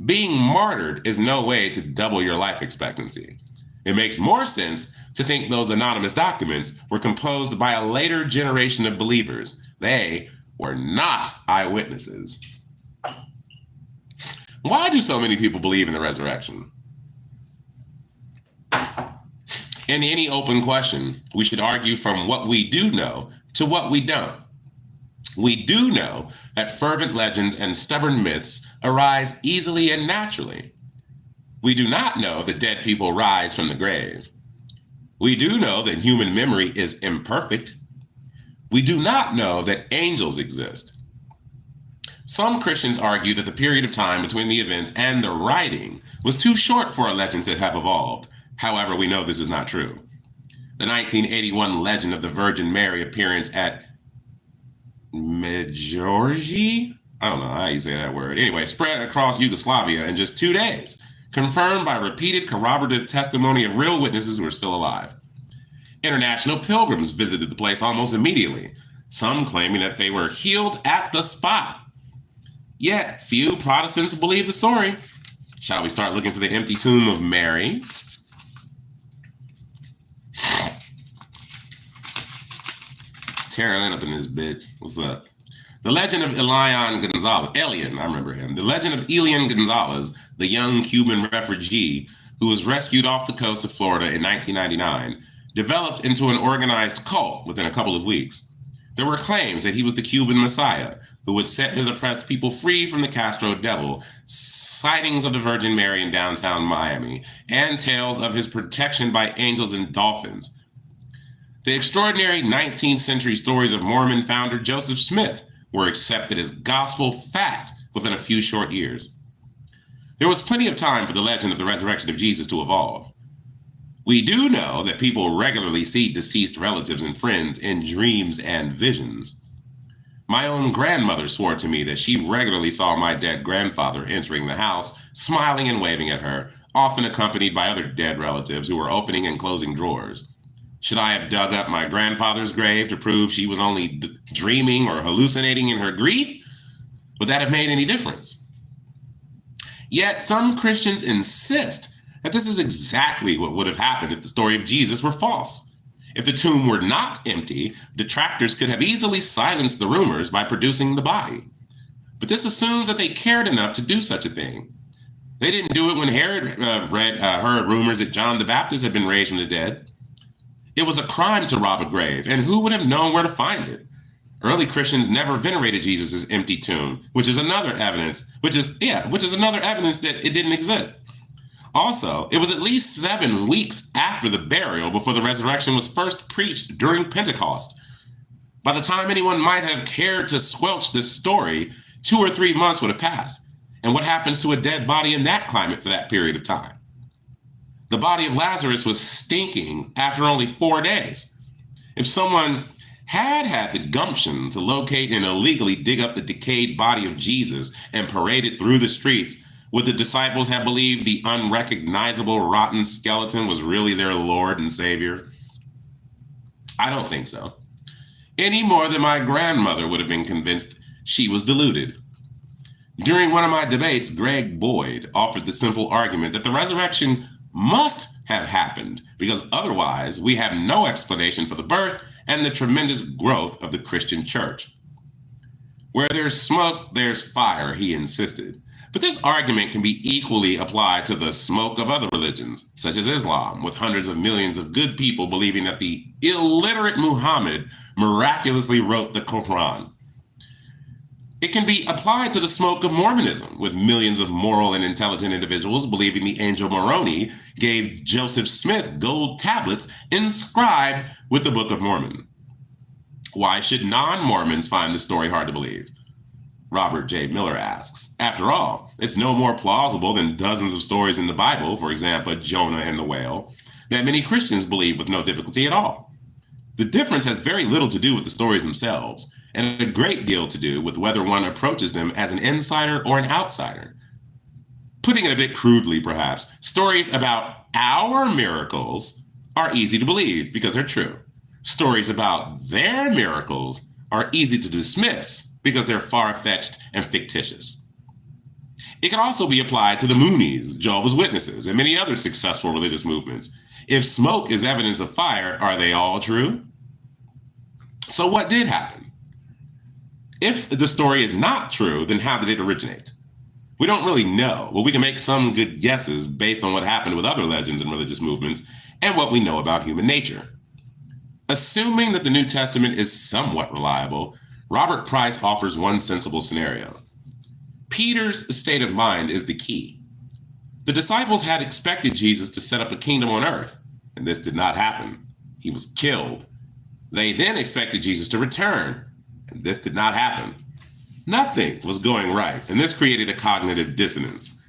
Being martyred is no way to double your life expectancy. It makes more sense to think those anonymous documents were composed by a later generation of believers. They were not eyewitnesses. Why do so many people believe in the resurrection? In any open question, we should argue from what we do know to what we don't. We do know that fervent legends and stubborn myths arise easily and naturally. We do not know that dead people rise from the grave. We do know that human memory is imperfect. We do not know that angels exist. Some Christians argue that the period of time between the events and the writing was too short for a legend to have evolved. However, we know this is not true. The 1981 legend of the Virgin Mary appearance at Medjugorje, I don't know how you say that word. Anyway, spread across Yugoslavia in just 2 days, confirmed by repeated corroborative testimony of real witnesses who are still alive. International pilgrims visited the place almost immediately, some claiming that they were healed at the spot. Yet, few Protestants believe the story. Shall we start looking for the empty tomb of Mary? Tearing up in this bitch. What's up? The legend of Elian Gonzalez, I remember him. The legend of Elian Gonzalez, the young Cuban refugee who was rescued off the coast of Florida in 1999, developed into an organized cult within a couple of weeks. There were claims that he was the Cuban Messiah who would set his oppressed people free from the Castro devil, sightings of the Virgin Mary in downtown Miami, and tales of his protection by angels and dolphins. The extraordinary 19th century stories of Mormon founder Joseph Smith were accepted as gospel fact within a few short years. There was plenty of time for the legend of the resurrection of Jesus to evolve. We do know that people regularly see deceased relatives and friends in dreams and visions. My own grandmother swore to me that she regularly saw my dead grandfather entering the house, smiling and waving at her, often accompanied by other dead relatives who were opening and closing drawers. Should I have dug up my grandfather's grave to prove she was only dreaming or hallucinating in her grief? Would that have made any difference? Yet some Christians insist that this is exactly what would have happened if the story of Jesus were false. If the tomb were not empty, detractors could have easily silenced the rumors by producing the body. But this assumes that they cared enough to do such a thing. They didn't do it when Herod heard rumors that John the Baptist had been raised from the dead. It was a crime to rob a grave, and who would have known where to find it? Early Christians never venerated Jesus' empty tomb, which is another evidence that it didn't exist. Also, it was at least 7 weeks after the burial before the resurrection was first preached during Pentecost. By the time anyone might have cared to squelch this story, 2 or 3 months would have passed. And what happens to a dead body in that climate for that period of time? The body of Lazarus was stinking after only 4 days. If someone had the gumption to locate and illegally dig up the decayed body of Jesus and parade it through the streets, Would the disciples have believed the unrecognizable rotten skeleton was really their Lord and Savior? I don't think so. Any more than my grandmother would have been convinced she was deluded. During one of my debates, Greg Boyd offered the simple argument that the resurrection must have happened because otherwise we have no explanation for the birth and the tremendous growth of the Christian church. Where there's smoke, there's fire, he insisted. But this argument can be equally applied to the smoke of other religions, such as Islam, with hundreds of millions of good people believing that the illiterate Muhammad miraculously wrote the Quran. It can be applied to the smoke of Mormonism, with millions of moral and intelligent individuals believing the angel Moroni gave Joseph Smith gold tablets inscribed with the Book of Mormon. Why should non-Mormons find the story hard to believe? Robert J. Miller asks. After all, it's no more plausible than dozens of stories in the Bible, for example, Jonah and the whale, that many Christians believe with no difficulty at all. The difference has very little to do with the stories themselves, and a great deal to do with whether one approaches them as an insider or an outsider. Putting it a bit crudely, perhaps, stories about our miracles are easy to believe because they're true. Stories about their miracles are easy to dismiss because they're far-fetched and fictitious. It can also be applied to the Moonies, Jehovah's Witnesses, and many other successful religious movements. If smoke is evidence of fire, are they all true? So what did happen? If the story is not true, then how did it originate? We don't really know, but we can make some good guesses based on what happened with other legends and religious movements and what we know about human nature. Assuming that the New Testament is somewhat reliable, Robert Price offers one sensible scenario. Peter's state of mind is the key. The disciples had expected Jesus to set up a kingdom on earth, and this did not happen. He was killed. They then expected Jesus to return, and this did not happen. Nothing was going right, and this created a cognitive dissonance.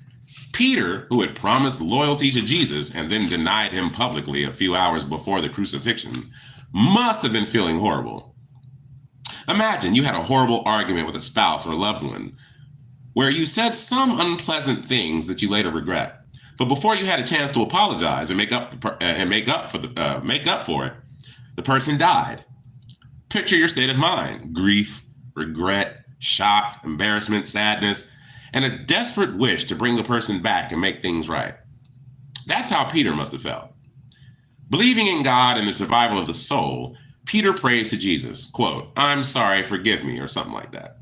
Peter, who had promised loyalty to Jesus and then denied him publicly a few hours before the crucifixion, must have been feeling horrible. Imagine you had a horrible argument with a spouse or loved one where you said some unpleasant things that you later regret. But before you had a chance to apologize and make up for it, the person died. Picture your state of mind: grief, regret, shock, embarrassment, sadness, and a desperate wish to bring the person back and make things right. That's how Peter must have felt. Believing in God and the survival of the soul, Peter prays to Jesus, quote, "I'm sorry, forgive me," or something like that.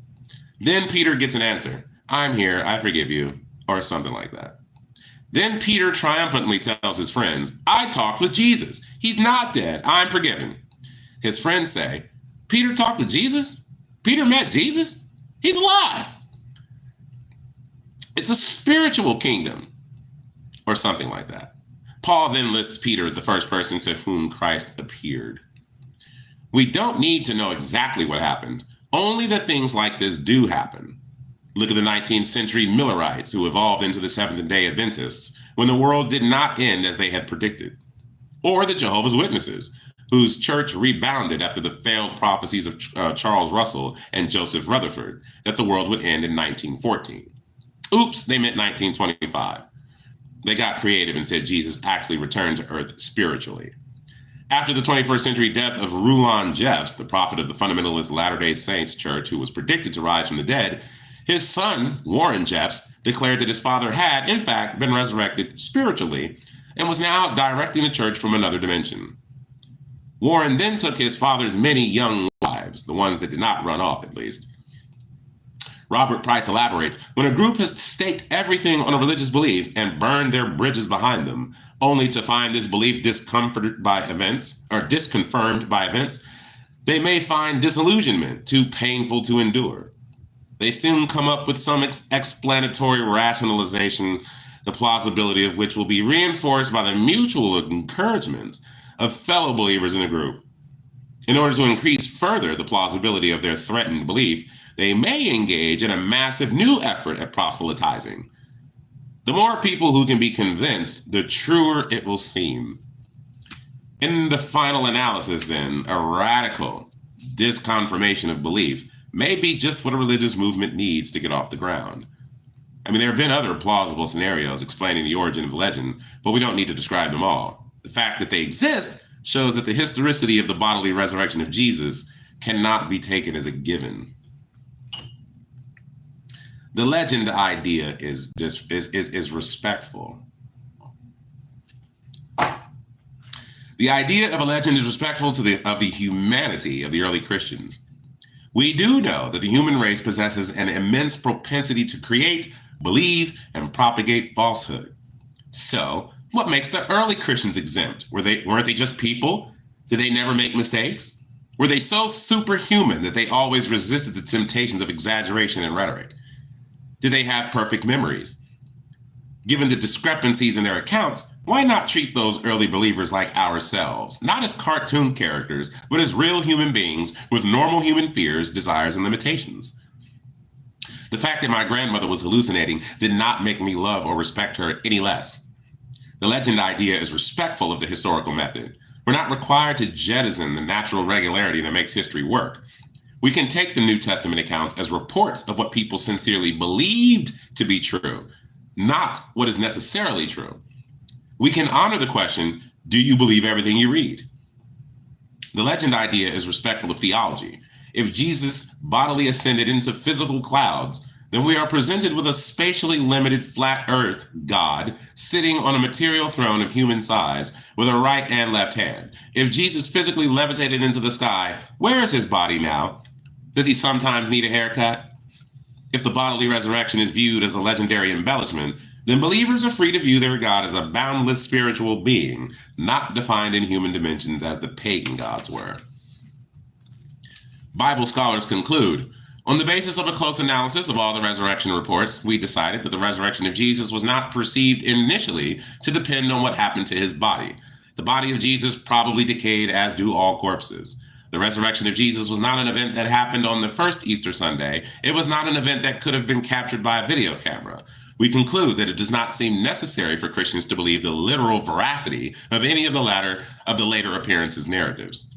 Then Peter gets an answer, "I'm here, I forgive you," or something like that. Then Peter triumphantly tells his friends, "I talked with Jesus. He's not dead. I'm forgiven." His friends say, "Peter talked with Jesus? Peter met Jesus? He's alive." It's a spiritual kingdom, or something like that. Paul then lists Peter as the first person to whom Christ appeared. We don't need to know exactly what happened, only that things like this do happen. Look at the 19th century Millerites who evolved into the Seventh-day Adventists when the world did not end as they had predicted. Or the Jehovah's Witnesses, whose church rebounded after the failed prophecies of Charles Russell and Joseph Rutherford that the world would end in 1914. Oops, they meant 1925. They got creative and said Jesus actually returned to earth spiritually. After the 21st century death of Rulon Jeffs, the prophet of the fundamentalist Latter-day Saints church who was predicted to rise from the dead, his son, Warren Jeffs, declared that his father had, in fact, been resurrected spiritually and was now directing the church from another dimension. Warren then took his father's many young wives, the ones that did not run off at least. Robert Price elaborates, when a group has staked everything on a religious belief and burned their bridges behind them, only to find this belief disconfirmed by events, they may find disillusionment too painful to endure. They soon come up with some explanatory rationalization, the plausibility of which will be reinforced by the mutual encouragement of fellow believers in the group. In order to increase further the plausibility of their threatened belief, they may engage in a massive new effort at proselytizing. The more people who can be convinced, the truer it will seem. In the final analysis, then, a radical disconfirmation of belief may be just what a religious movement needs to get off the ground. I mean, there have been other plausible scenarios explaining the origin of the legend, but we don't need to describe them all. The fact that they exist shows that the historicity of the bodily resurrection of Jesus cannot be taken as a given. The legend idea is respectful. The idea of a legend is respectful to the humanity of the early Christians. We do know that the human race possesses an immense propensity to create, believe, and propagate falsehood. So, what makes the early Christians exempt? Weren't they just people? Did they never make mistakes? Were they so superhuman that they always resisted the temptations of exaggeration and rhetoric? Did they have perfect memories? Given the discrepancies in their accounts, why not treat those early believers like ourselves, not as cartoon characters, but as real human beings with normal human fears, desires, and limitations? The fact that my grandmother was hallucinating did not make me love or respect her any less. The legend idea is respectful of the historical method. We're not required to jettison the natural regularity that makes history work. We can take the New Testament accounts as reports of what people sincerely believed to be true, not what is necessarily true. We can honor the question, do you believe everything you read? The legend idea is respectful of theology. If Jesus bodily ascended into physical clouds, then we are presented with a spatially limited flat earth God sitting on a material throne of human size with a right and left hand. If Jesus physically levitated into the sky, where is his body now? Does he sometimes need a haircut? If the bodily resurrection is viewed as a legendary embellishment, then believers are free to view their God as a boundless spiritual being, not defined in human dimensions as the pagan gods were. Bible scholars conclude, on the basis of a close analysis of all the resurrection reports, we decided that the resurrection of Jesus was not perceived initially to depend on what happened to his body. The body of Jesus probably decayed, as do all corpses. The resurrection of Jesus was not an event that happened on the first Easter Sunday. It was not an event that could have been captured by a video camera. We conclude that it does not seem necessary for Christians to believe the literal veracity of any of the later appearances narratives.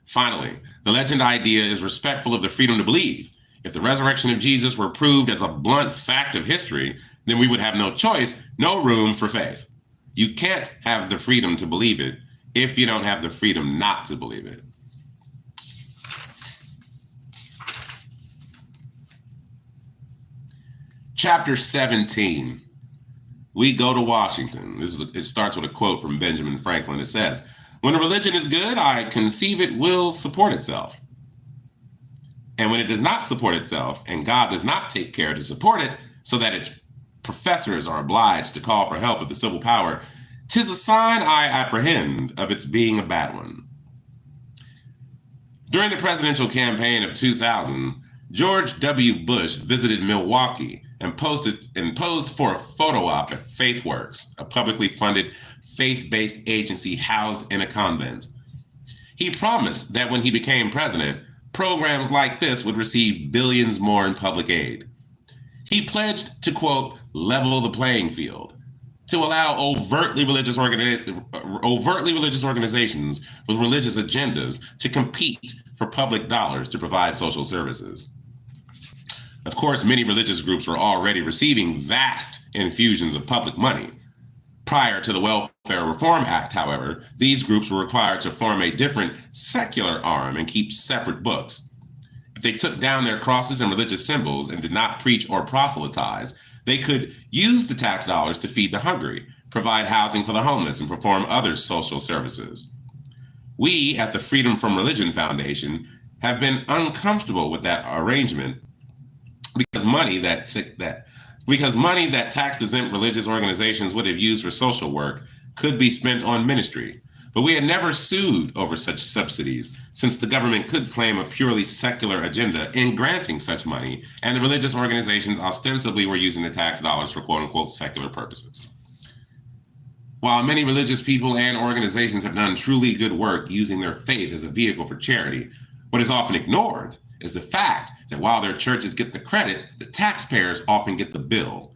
Finally, the legend idea is respectful of the freedom to believe. If the resurrection of Jesus were proved as a blunt fact of history, then we would have no choice, no room for faith. You can't have the freedom to believe it if you don't have the freedom not to believe it. Chapter 17, we go to Washington. It starts with a quote from Benjamin Franklin. It says, when a religion is good, I conceive it will support itself. And when it does not support itself, and God does not take care to support it, so that its professors are obliged to call for help of the civil power, 'tis a sign I apprehend of its being a bad one. During the presidential campaign of 2000, George W. Bush visited Milwaukee and posed for a photo op at FaithWorks, a publicly funded faith-based agency housed in a convent. He promised that when he became president, programs like this would receive billions more in public aid. He pledged to, quote, level the playing field, to allow overtly religious organizations with religious agendas to compete for public dollars to provide social services. Of course, many religious groups were already receiving vast infusions of public money. Prior to the Welfare Reform Act, however, these groups were required to form a different secular arm and keep separate books. If they took down their crosses and religious symbols and did not preach or proselytize, they could use the tax dollars to feed the hungry, provide housing for the homeless, and perform other social services. We at the Freedom from Religion Foundation have been uncomfortable with that arrangement because money that tax-exempt religious organizations would have used for social work could be spent on ministry. But we had never sued over such subsidies, since the government could claim a purely secular agenda in granting such money, and the religious organizations ostensibly were using the tax dollars for quote-unquote secular purposes. While many religious people and organizations have done truly good work using their faith as a vehicle for charity, what is often ignored is the fact that while their churches get the credit, the taxpayers often get the bill.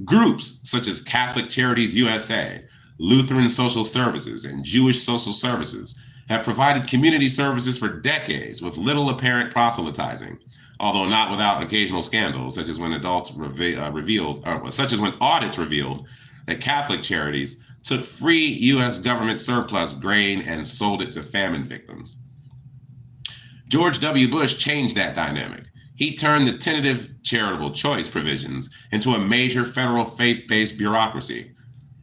Groups such as Catholic Charities USA, Lutheran Social Services, and Jewish Social Services have provided community services for decades with little apparent proselytizing. although not without occasional scandals, such as when audits revealed that Catholic charities took free U.S. government surplus grain and sold it to famine victims. George W. Bush changed that dynamic. He turned the tentative charitable choice provisions into a major federal faith-based bureaucracy.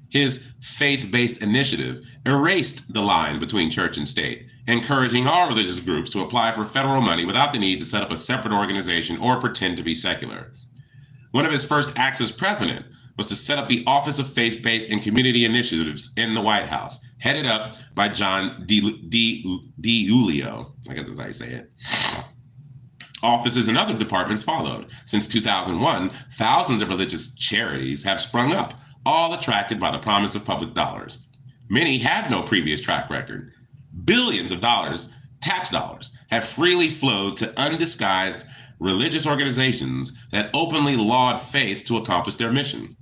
His faith-based initiative erased the line between church and state, encouraging all religious groups to apply for federal money without the need to set up a separate organization or pretend to be secular. One of his first acts as president was to set up the Office of Faith-Based and Community Initiatives in the White House, headed up by John DiIulio. I guess that's how you say it. Offices in other departments followed. Since 2001, thousands of religious charities have sprung up, all attracted by the promise of public dollars. Many had no previous track record. Billions of dollars, tax dollars, have freely flowed to undisguised religious organizations that openly laud faith to accomplish their mission.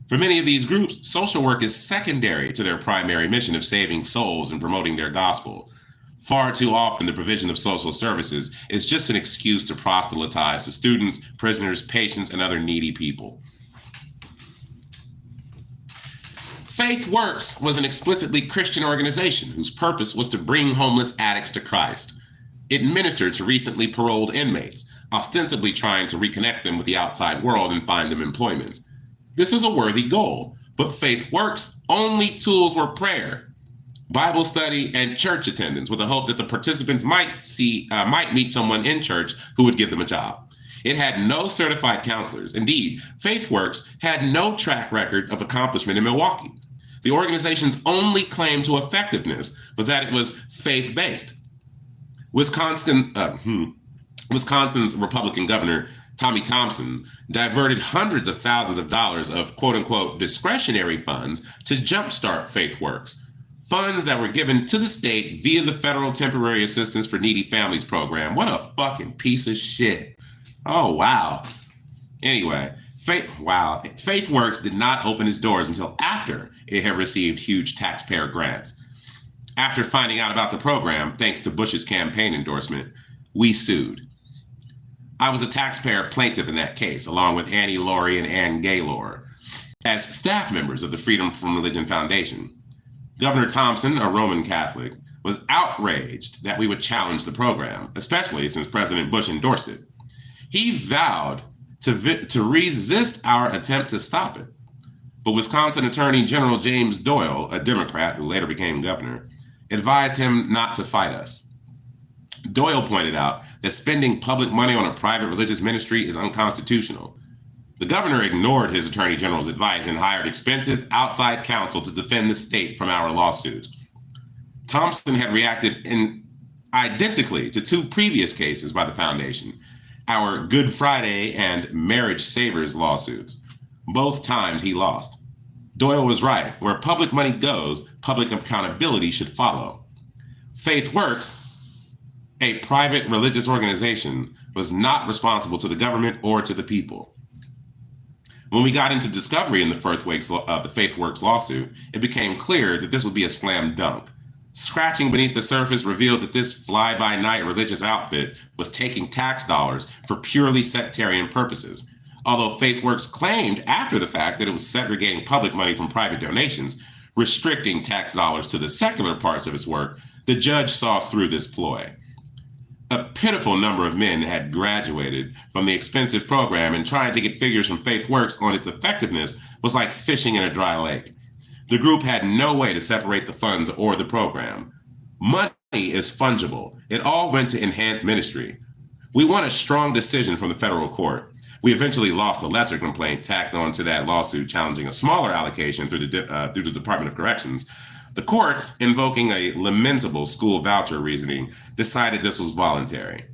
For many of these groups, social work is secondary to their primary mission of saving souls and promoting their gospel. Far too often, the provision of social services is just an excuse to proselytize to students, prisoners, patients, and other needy people. Faith Works was an explicitly Christian organization whose purpose was to bring homeless addicts to Christ. It ministered to recently paroled inmates, ostensibly trying to reconnect them with the outside world and find them employment. This is a worthy goal, but Faith Works' only tools were prayer, Bible study, and church attendance, with the hope that the participants might meet someone in church who would give them a job. It had no certified counselors. Indeed, Faith Works had no track record of accomplishment in Milwaukee. The organization's only claim to effectiveness was that it was faith-based. Wisconsin's Republican governor, Tommy Thompson, diverted hundreds of thousands of dollars of quote-unquote discretionary funds to jumpstart Faith Works, funds that were given to the state via the Federal Temporary Assistance for Needy Families program. What a fucking piece of shit. Oh, wow. Anyway, Faith Works did not open its doors until after it had received huge taxpayer grants. After finding out about the program, thanks to Bush's campaign endorsement, we sued. I was a taxpayer plaintiff in that case, along with Annie Laurie and Ann Gaylor, as staff members of the Freedom from Religion Foundation. Governor Thompson, a Roman Catholic, was outraged that we would challenge the program, especially since President Bush endorsed it. He vowed to resist our attempt to stop it. But Wisconsin Attorney General James Doyle, a Democrat who later became governor, advised him not to fight us. Doyle pointed out that spending public money on a private religious ministry is unconstitutional. The governor ignored his attorney general's advice and hired expensive outside counsel to defend the state from our lawsuit. Thompson had reacted identically to two previous cases by the foundation, our Good Friday and Marriage Savers lawsuits. Both times he lost. Doyle was right. Where public money goes, public accountability should follow. Faith Works, a private religious organization, was not responsible to the government or to the people. When we got into discovery in the Faith Works lawsuit, it became clear that this would be a slam dunk. Scratching beneath the surface revealed that this fly-by-night religious outfit was taking tax dollars for purely sectarian purposes. Although Faith Works claimed after the fact that it was segregating public money from private donations, restricting tax dollars to the secular parts of its work, the judge saw through this ploy. A pitiful number of men had graduated from the expensive program, and trying to get figures from Faith Works on its effectiveness was like fishing in a dry lake. The group had no way to separate the funds or the program. Money is fungible. It all went to enhance ministry. We won a strong decision from the federal court. We eventually lost a lesser complaint tacked onto that lawsuit challenging a smaller allocation through the Department of Corrections. The courts, invoking a lamentable school voucher reasoning, decided this was voluntary.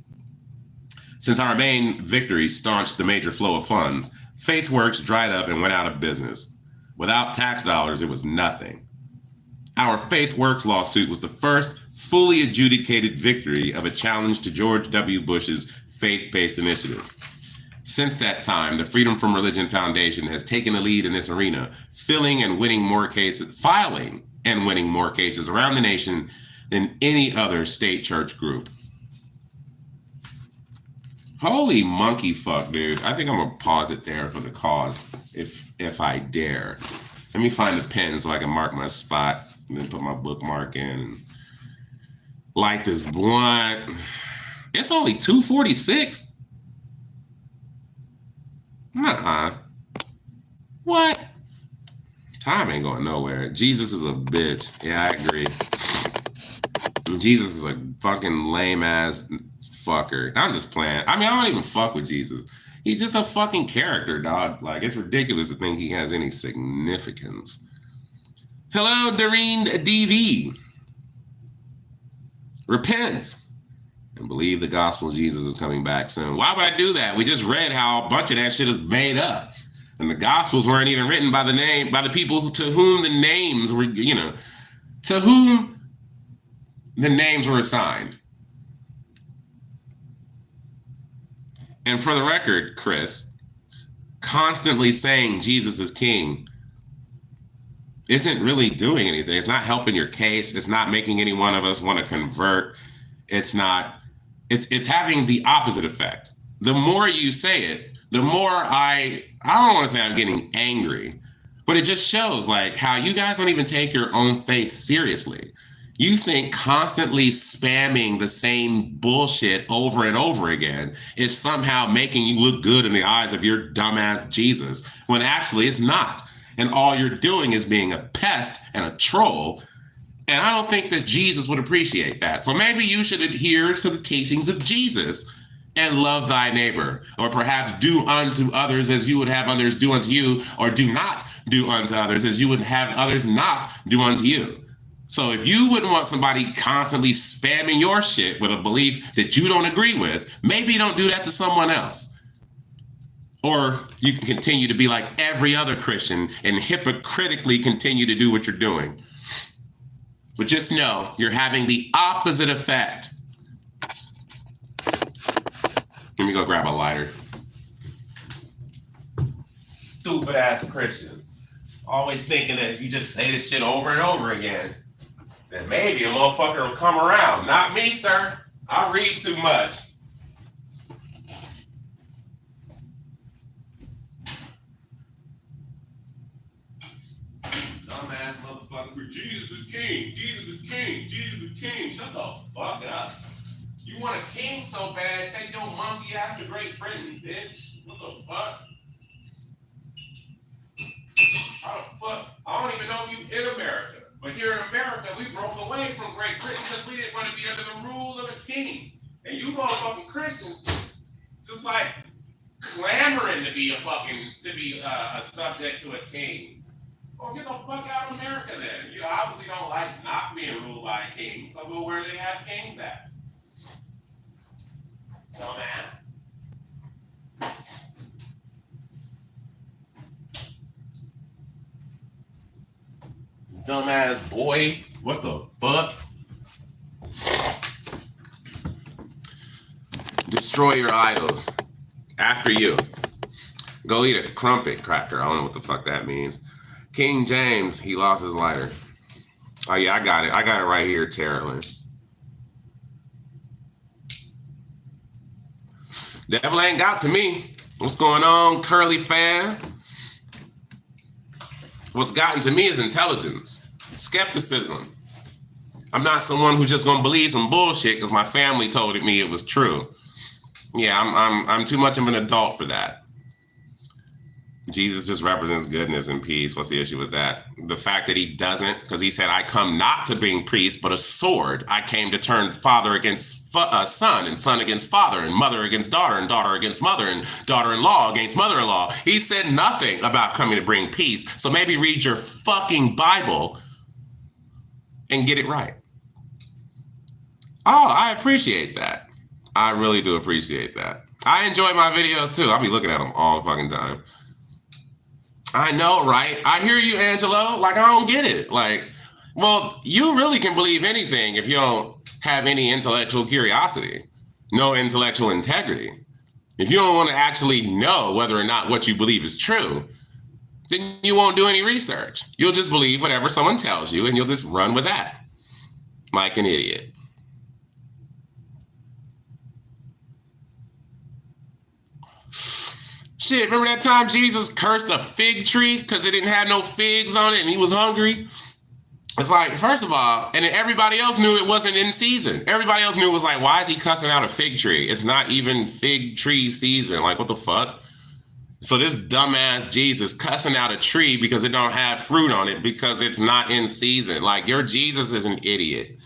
Since our main victory staunched the major flow of funds, Faith Works dried up and went out of business. Without tax dollars, it was nothing. Our Faith Works lawsuit was the first fully adjudicated victory of a challenge to George W. Bush's faith-based initiative. Since that time, the Freedom from Religion Foundation has taken the lead in this arena, filing and winning more cases around the nation than any other state church group. Holy monkey fuck, dude. I think I'm gonna pause it there for the cause, if I dare. Let me find a pen so I can mark my spot and then put my bookmark in and light this blunt. It's only 2:46. Nuh-uh. What? Time ain't going nowhere. Jesus is a bitch. Yeah, I agree. Jesus is a fucking lame ass fucker. I'm just playing. I mean, I don't even fuck with Jesus. He's just a fucking character, dog. Like, it's ridiculous to think he has any significance. Hello, Doreen DV. Repent and believe the gospel of Jesus is coming back soon. Why would I do that? We just read how a bunch of that shit is made up. And the gospels weren't even written by the people to whom the names were, to whom the names were assigned. And for the record, Chris, constantly saying Jesus is king isn't really doing anything. It's not helping your case. It's not making any one of us want to convert. It's having the opposite effect. The more you say it, the more I don't want to say I'm getting angry, but it just shows like how you guys don't even take your own faith seriously. You think constantly spamming the same bullshit over and over again is somehow making you look good in the eyes of your dumbass Jesus, when actually it's not. And all you're doing is being a pest and a troll. And I don't think that Jesus would appreciate that. So maybe you should adhere to the teachings of Jesus and love thy neighbor, or perhaps do unto others as you would have others do unto you, or do not do unto others as you would have others not do unto you. So if you wouldn't want somebody constantly spamming your shit with a belief that you don't agree with, maybe don't do that to someone else. Or you can continue to be like every other Christian and hypocritically continue to do what you're doing. But just know you're having the opposite effect. Let me go grab a lighter. Stupid ass Christians. Always thinking that if you just say this shit over and over again, then maybe a motherfucker will come around. Not me, sir. I read too much. Dumbass motherfucker. Jesus is king. Jesus is king. Jesus is king. Shut the fuck up. You want a king so bad, take your monkey ass to Great Britain, bitch. What the fuck? How the fuck? I don't even know you in America. But here in America, we broke away from Great Britain because we didn't want to be under the rule of a king. And you motherfucking Christians just like clamoring to be a subject to a king. Well, get the fuck out of America then. You obviously don't like not being ruled by a king. So go where they have kings at. Dumbass. Dumbass boy. What the fuck? Destroy your idols. After you. Go eat a crumpet cracker. I don't know what the fuck that means. King James, he lost his lighter. Oh yeah, I got it. I got it right here, Terrelyn. Devil ain't got to me. What's going on, curly fan? What's gotten to me is intelligence, skepticism. I'm not someone who's just gonna believe some bullshit because my family told me it was true. Yeah, I'm too much of an adult for that. Jesus just represents goodness and peace. What's the issue with that? The fact that he doesn't, because he said, I come not to bring peace, but a sword. I came to turn father against son, and son against father, and mother against daughter, and daughter against mother, and daughter-in-law against mother-in-law. He said nothing about coming to bring peace. So maybe read your fucking Bible and get it right. Oh, I appreciate that. I really do appreciate that. I enjoy my videos too. I'll be looking at them all the fucking time. I know, right? I hear you, Angelo. Like, I don't get it. Like, well, you really can believe anything if you don't have any intellectual curiosity, no intellectual integrity. If you don't want to actually know whether or not what you believe is true, then you won't do any research. You'll just believe whatever someone tells you and you'll just run with that like an idiot. Shit, remember that time Jesus cursed a fig tree because it didn't have no figs on it and he was hungry? It's like, first of all, and everybody else knew it wasn't in season. Everybody else knew it was like, why is he cussing out a fig tree? It's not even fig tree season. Like, what the fuck? So this dumbass Jesus cussing out a tree because it don't have fruit on it because it's not in season. Like, your Jesus is an idiot.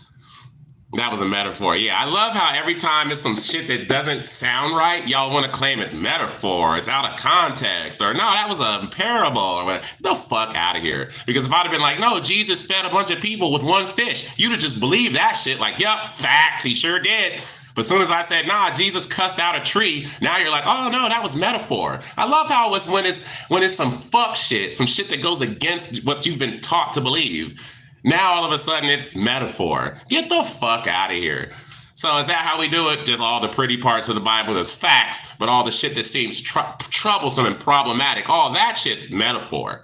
That was a metaphor. Yeah, I love how every time it's some shit that doesn't sound right, y'all want to claim it's metaphor, it's out of context, or no, that was a parable, or whatever. Get the fuck out of here. Because if I'd have been like, no, Jesus fed a bunch of people with one fish, you'd have just believed that shit. Like, yep, facts, he sure did. But as soon as I said, nah, Jesus cussed out a tree, now you're like, oh no, that was metaphor. I love how it's when it's some fuck shit, some shit that goes against what you've been taught to believe. Now all of a sudden it's metaphor. Get the fuck out of here. So is that how we do it? Just all the pretty parts of the Bible is facts, but all the shit that seems troublesome and problematic, all that shit's metaphor.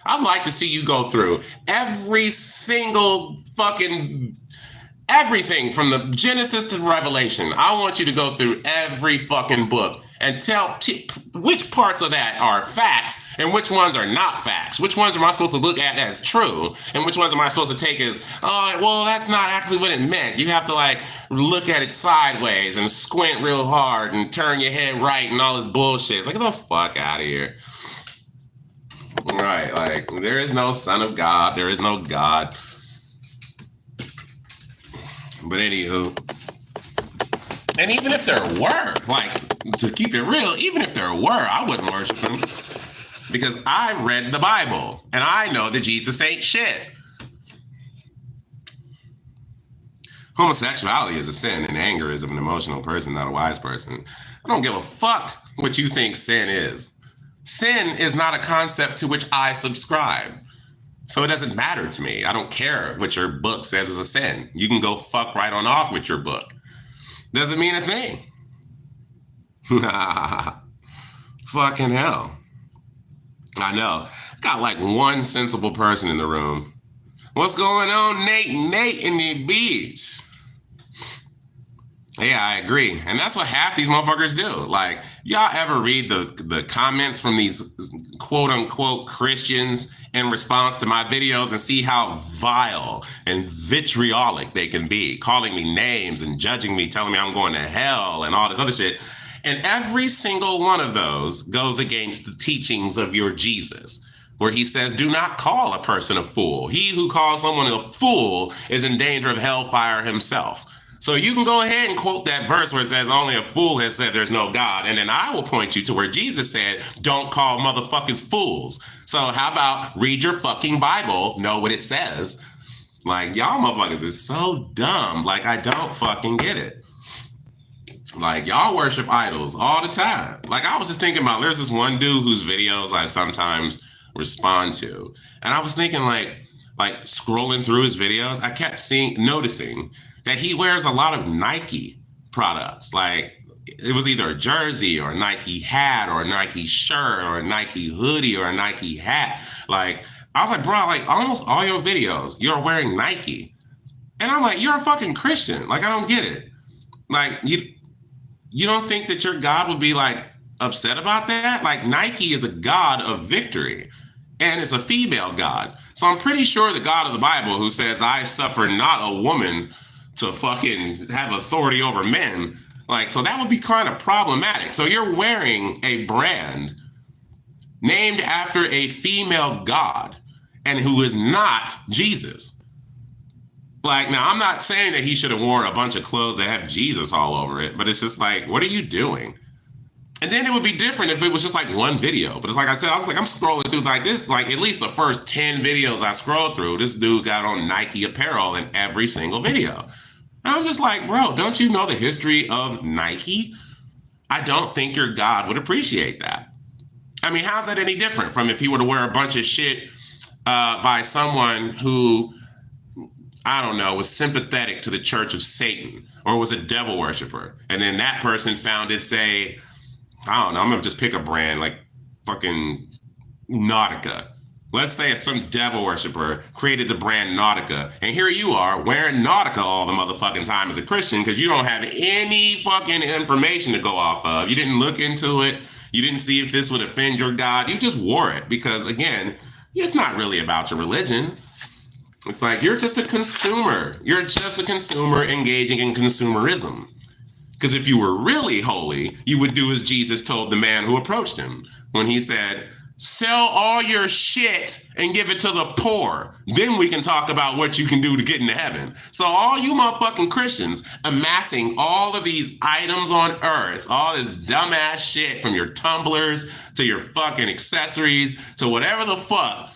I'd like to see you go through every single fucking everything from the Genesis to Revelation. I want you to go through every fucking book and tell which parts of that are facts and which ones are not facts. Which ones am I supposed to look at as true and which ones am I supposed to take as, oh, well, that's not actually what it meant. You have to like look at it sideways and squint real hard and turn your head right and all this bullshit. It's like, get the fuck out of here. Right, like, there is no son of God. There is no God. But anywho, and even if there were, like, to keep it real, even if there were, I wouldn't worship him because I read the Bible and I know that Jesus ain't shit. Homosexuality is a sin and anger is of an emotional person, not a wise person. I don't give a fuck what you think sin is. Sin is not a concept to which I subscribe. So it doesn't matter to me. I don't care what your book says is a sin. You can go fuck right on off with your book. Doesn't mean a thing. Fucking hell. I know. Got like one sensible person in the room. What's going on, Nate? Nate in the beach. Yeah, I agree. And that's what half these motherfuckers do. Like, y'all ever read the comments from these quote unquote Christians in response to my videos and see how vile and vitriolic they can be, calling me names and judging me, telling me I'm going to hell and all this other shit. And every single one of those goes against the teachings of your Jesus, where he says, do not call a person a fool. He who calls someone a fool is in danger of hellfire himself. So you can go ahead and quote that verse where it says only a fool has said there's no God. And then I will point you to where Jesus said, don't call motherfuckers fools. So how about read your fucking Bible, know what it says. Like, y'all motherfuckers is so dumb. Like, I don't fucking get it. Like, y'all worship idols all the time. Like, I was just thinking about, there's this one dude whose videos I sometimes respond to. And I was thinking like scrolling through his videos, I kept noticing that he wears a lot of Nike products. Like, it was either a jersey or a Nike hat or a Nike shirt or a Nike hoodie or a Nike hat. Like, I was like, bro, like almost all your videos, you're wearing Nike. And I'm like, you're a fucking Christian. Like, I don't get it. Like, you don't think that your God would be like upset about that? Like, Nike is a God of victory and it's a female God. So I'm pretty sure the God of the Bible who says, I suffer not a woman to fucking have authority over men. Like, so that would be kind of problematic. So you're wearing a brand named after a female God and who is not Jesus. Like, now I'm not saying that he should have worn a bunch of clothes that have Jesus all over it, but it's just like, what are you doing? And then it would be different if it was just like one video. But it's like I said, I'm scrolling through like this, like at least the first 10 videos I scrolled through, this dude got on Nike apparel in every single video. And I'm just like, bro, don't you know the history of Nike? I don't think your God would appreciate that. I mean, how's that any different from if he were to wear a bunch of shit by someone who, I don't know, was sympathetic to the Church of Satan or was a devil worshiper. And then that person founded, say, I don't know, I'm gonna just pick a brand like fucking Nautica. Let's say it's some devil worshiper created the brand Nautica. And here you are wearing Nautica all the motherfucking time as a Christian because you don't have any fucking information to go off of. You didn't look into it. You didn't see if this would offend your God. You just wore it because, again, it's not really about your religion. It's like you're just a consumer. You're just a consumer engaging in consumerism. Because if you were really holy, you would do as Jesus told the man who approached him when he said, sell all your shit and give it to the poor. Then we can talk about what you can do to get into heaven. So all you motherfucking Christians amassing all of these items on earth, all this dumbass shit from your tumblers to your fucking accessories to whatever the fuck.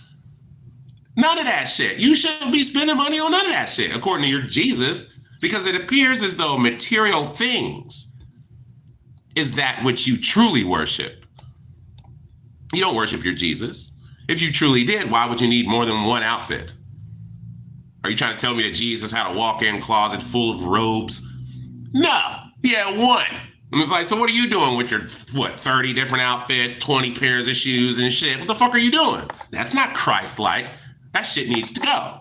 None of that shit. You shouldn't be spending money on none of that shit, according to your Jesus, because it appears as though material things is that which you truly worship. You don't worship your Jesus. If you truly did, why would you need more than one outfit? Are you trying to tell me that Jesus had a walk-in closet full of robes? No, he had one. And it's like, so what are you doing with your, 30 different outfits, 20 pairs of shoes and shit? What the fuck are you doing? That's not Christ-like. That shit needs to go.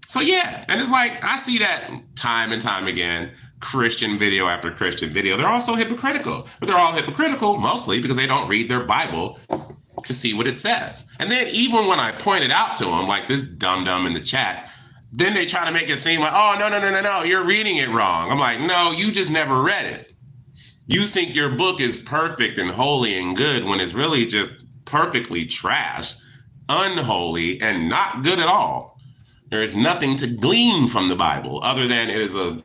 So yeah, and it's like, I see that time and time again, Christian video after Christian video. They're also hypocritical, but they're all hypocritical mostly because they don't read their Bible to see what it says. And then even when I point it out to them, like this dum-dum in the chat, then they try to make it seem like, oh, no, you're reading it wrong. I'm like, no, you just never read it. You think your book is perfect and holy and good when it's really just perfectly trash, unholy, and not good at all. There is nothing to glean from the Bible other than it is a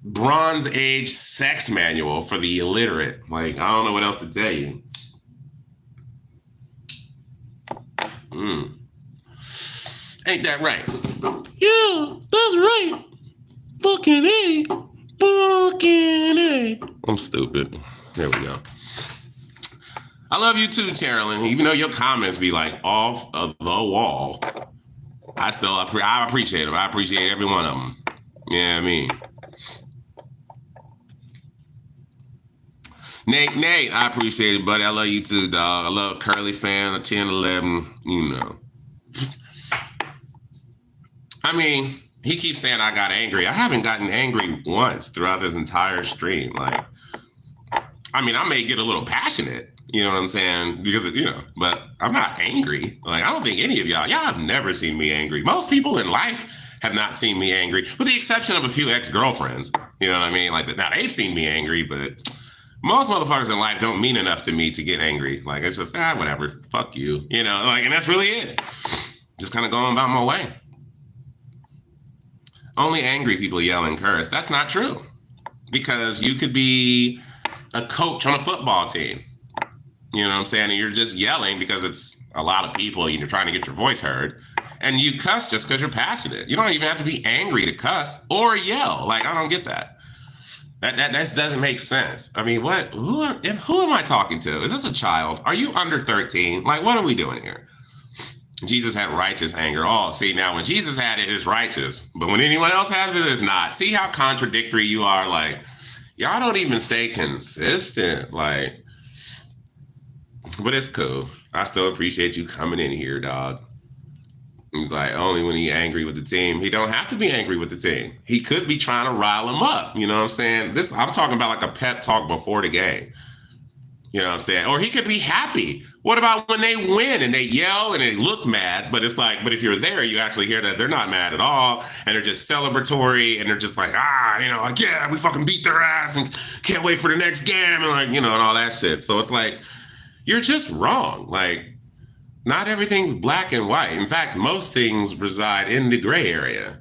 Bronze Age sex manual for the illiterate. Like, I don't know what else to tell you. Ain't that right? Yeah, that's right. Fucking A. Fucking A. I'm stupid. There we go. I love you too, Carolyn. Even though your comments be like off of the wall, I appreciate them. I appreciate every one of them. Yeah, I mean. Nate, I appreciate it, buddy. I love you too, dog. I love Curly fan, 10, 11, you know. I mean, he keeps saying I got angry. I haven't gotten angry once throughout this entire stream. Like, I mean, I may get a little passionate, you know what I'm saying? Because, but I'm not angry. Like, I don't think any of y'all have never seen me angry. Most people in life have not seen me angry, with the exception of a few ex-girlfriends. You know what I mean? Like, now they've seen me angry, but most motherfuckers in life don't mean enough to me to get angry. Like, it's just, whatever, fuck you, like, and that's really it. Just kind of going about my way. Only angry people yell and curse. That's not true. Because you could be a coach on a football team. You know what I'm saying? And you're just yelling because it's a lot of people and you're trying to get your voice heard. And you cuss just because you're passionate. You don't even have to be angry to cuss or yell. Like, I don't get that. That doesn't make sense. I mean, who am I talking to? Is this a child? Are you under 13? Like, what are we doing here? Jesus had righteous anger. Oh, see, now when Jesus had it, it's righteous. But when anyone else has it, it's not. See how contradictory you are? Like, y'all don't even stay consistent. Like, but it's cool. I still appreciate you coming in here, dog. He's like, only when he's angry with the team. He don't have to be angry with the team. He could be trying to rile them up. You know what I'm saying? I'm talking about like a pep talk before the game. You know what I'm saying? Or he could be happy. What about when they win and they yell and they look mad? But it's like, but if you're there, you actually hear that they're not mad at all. And they're just celebratory. And they're just like, like, yeah, we fucking beat their ass and can't wait for the next game. And like, and all that shit. So it's like, you're just wrong. Like, not everything's black and white. In fact, most things reside in the gray area.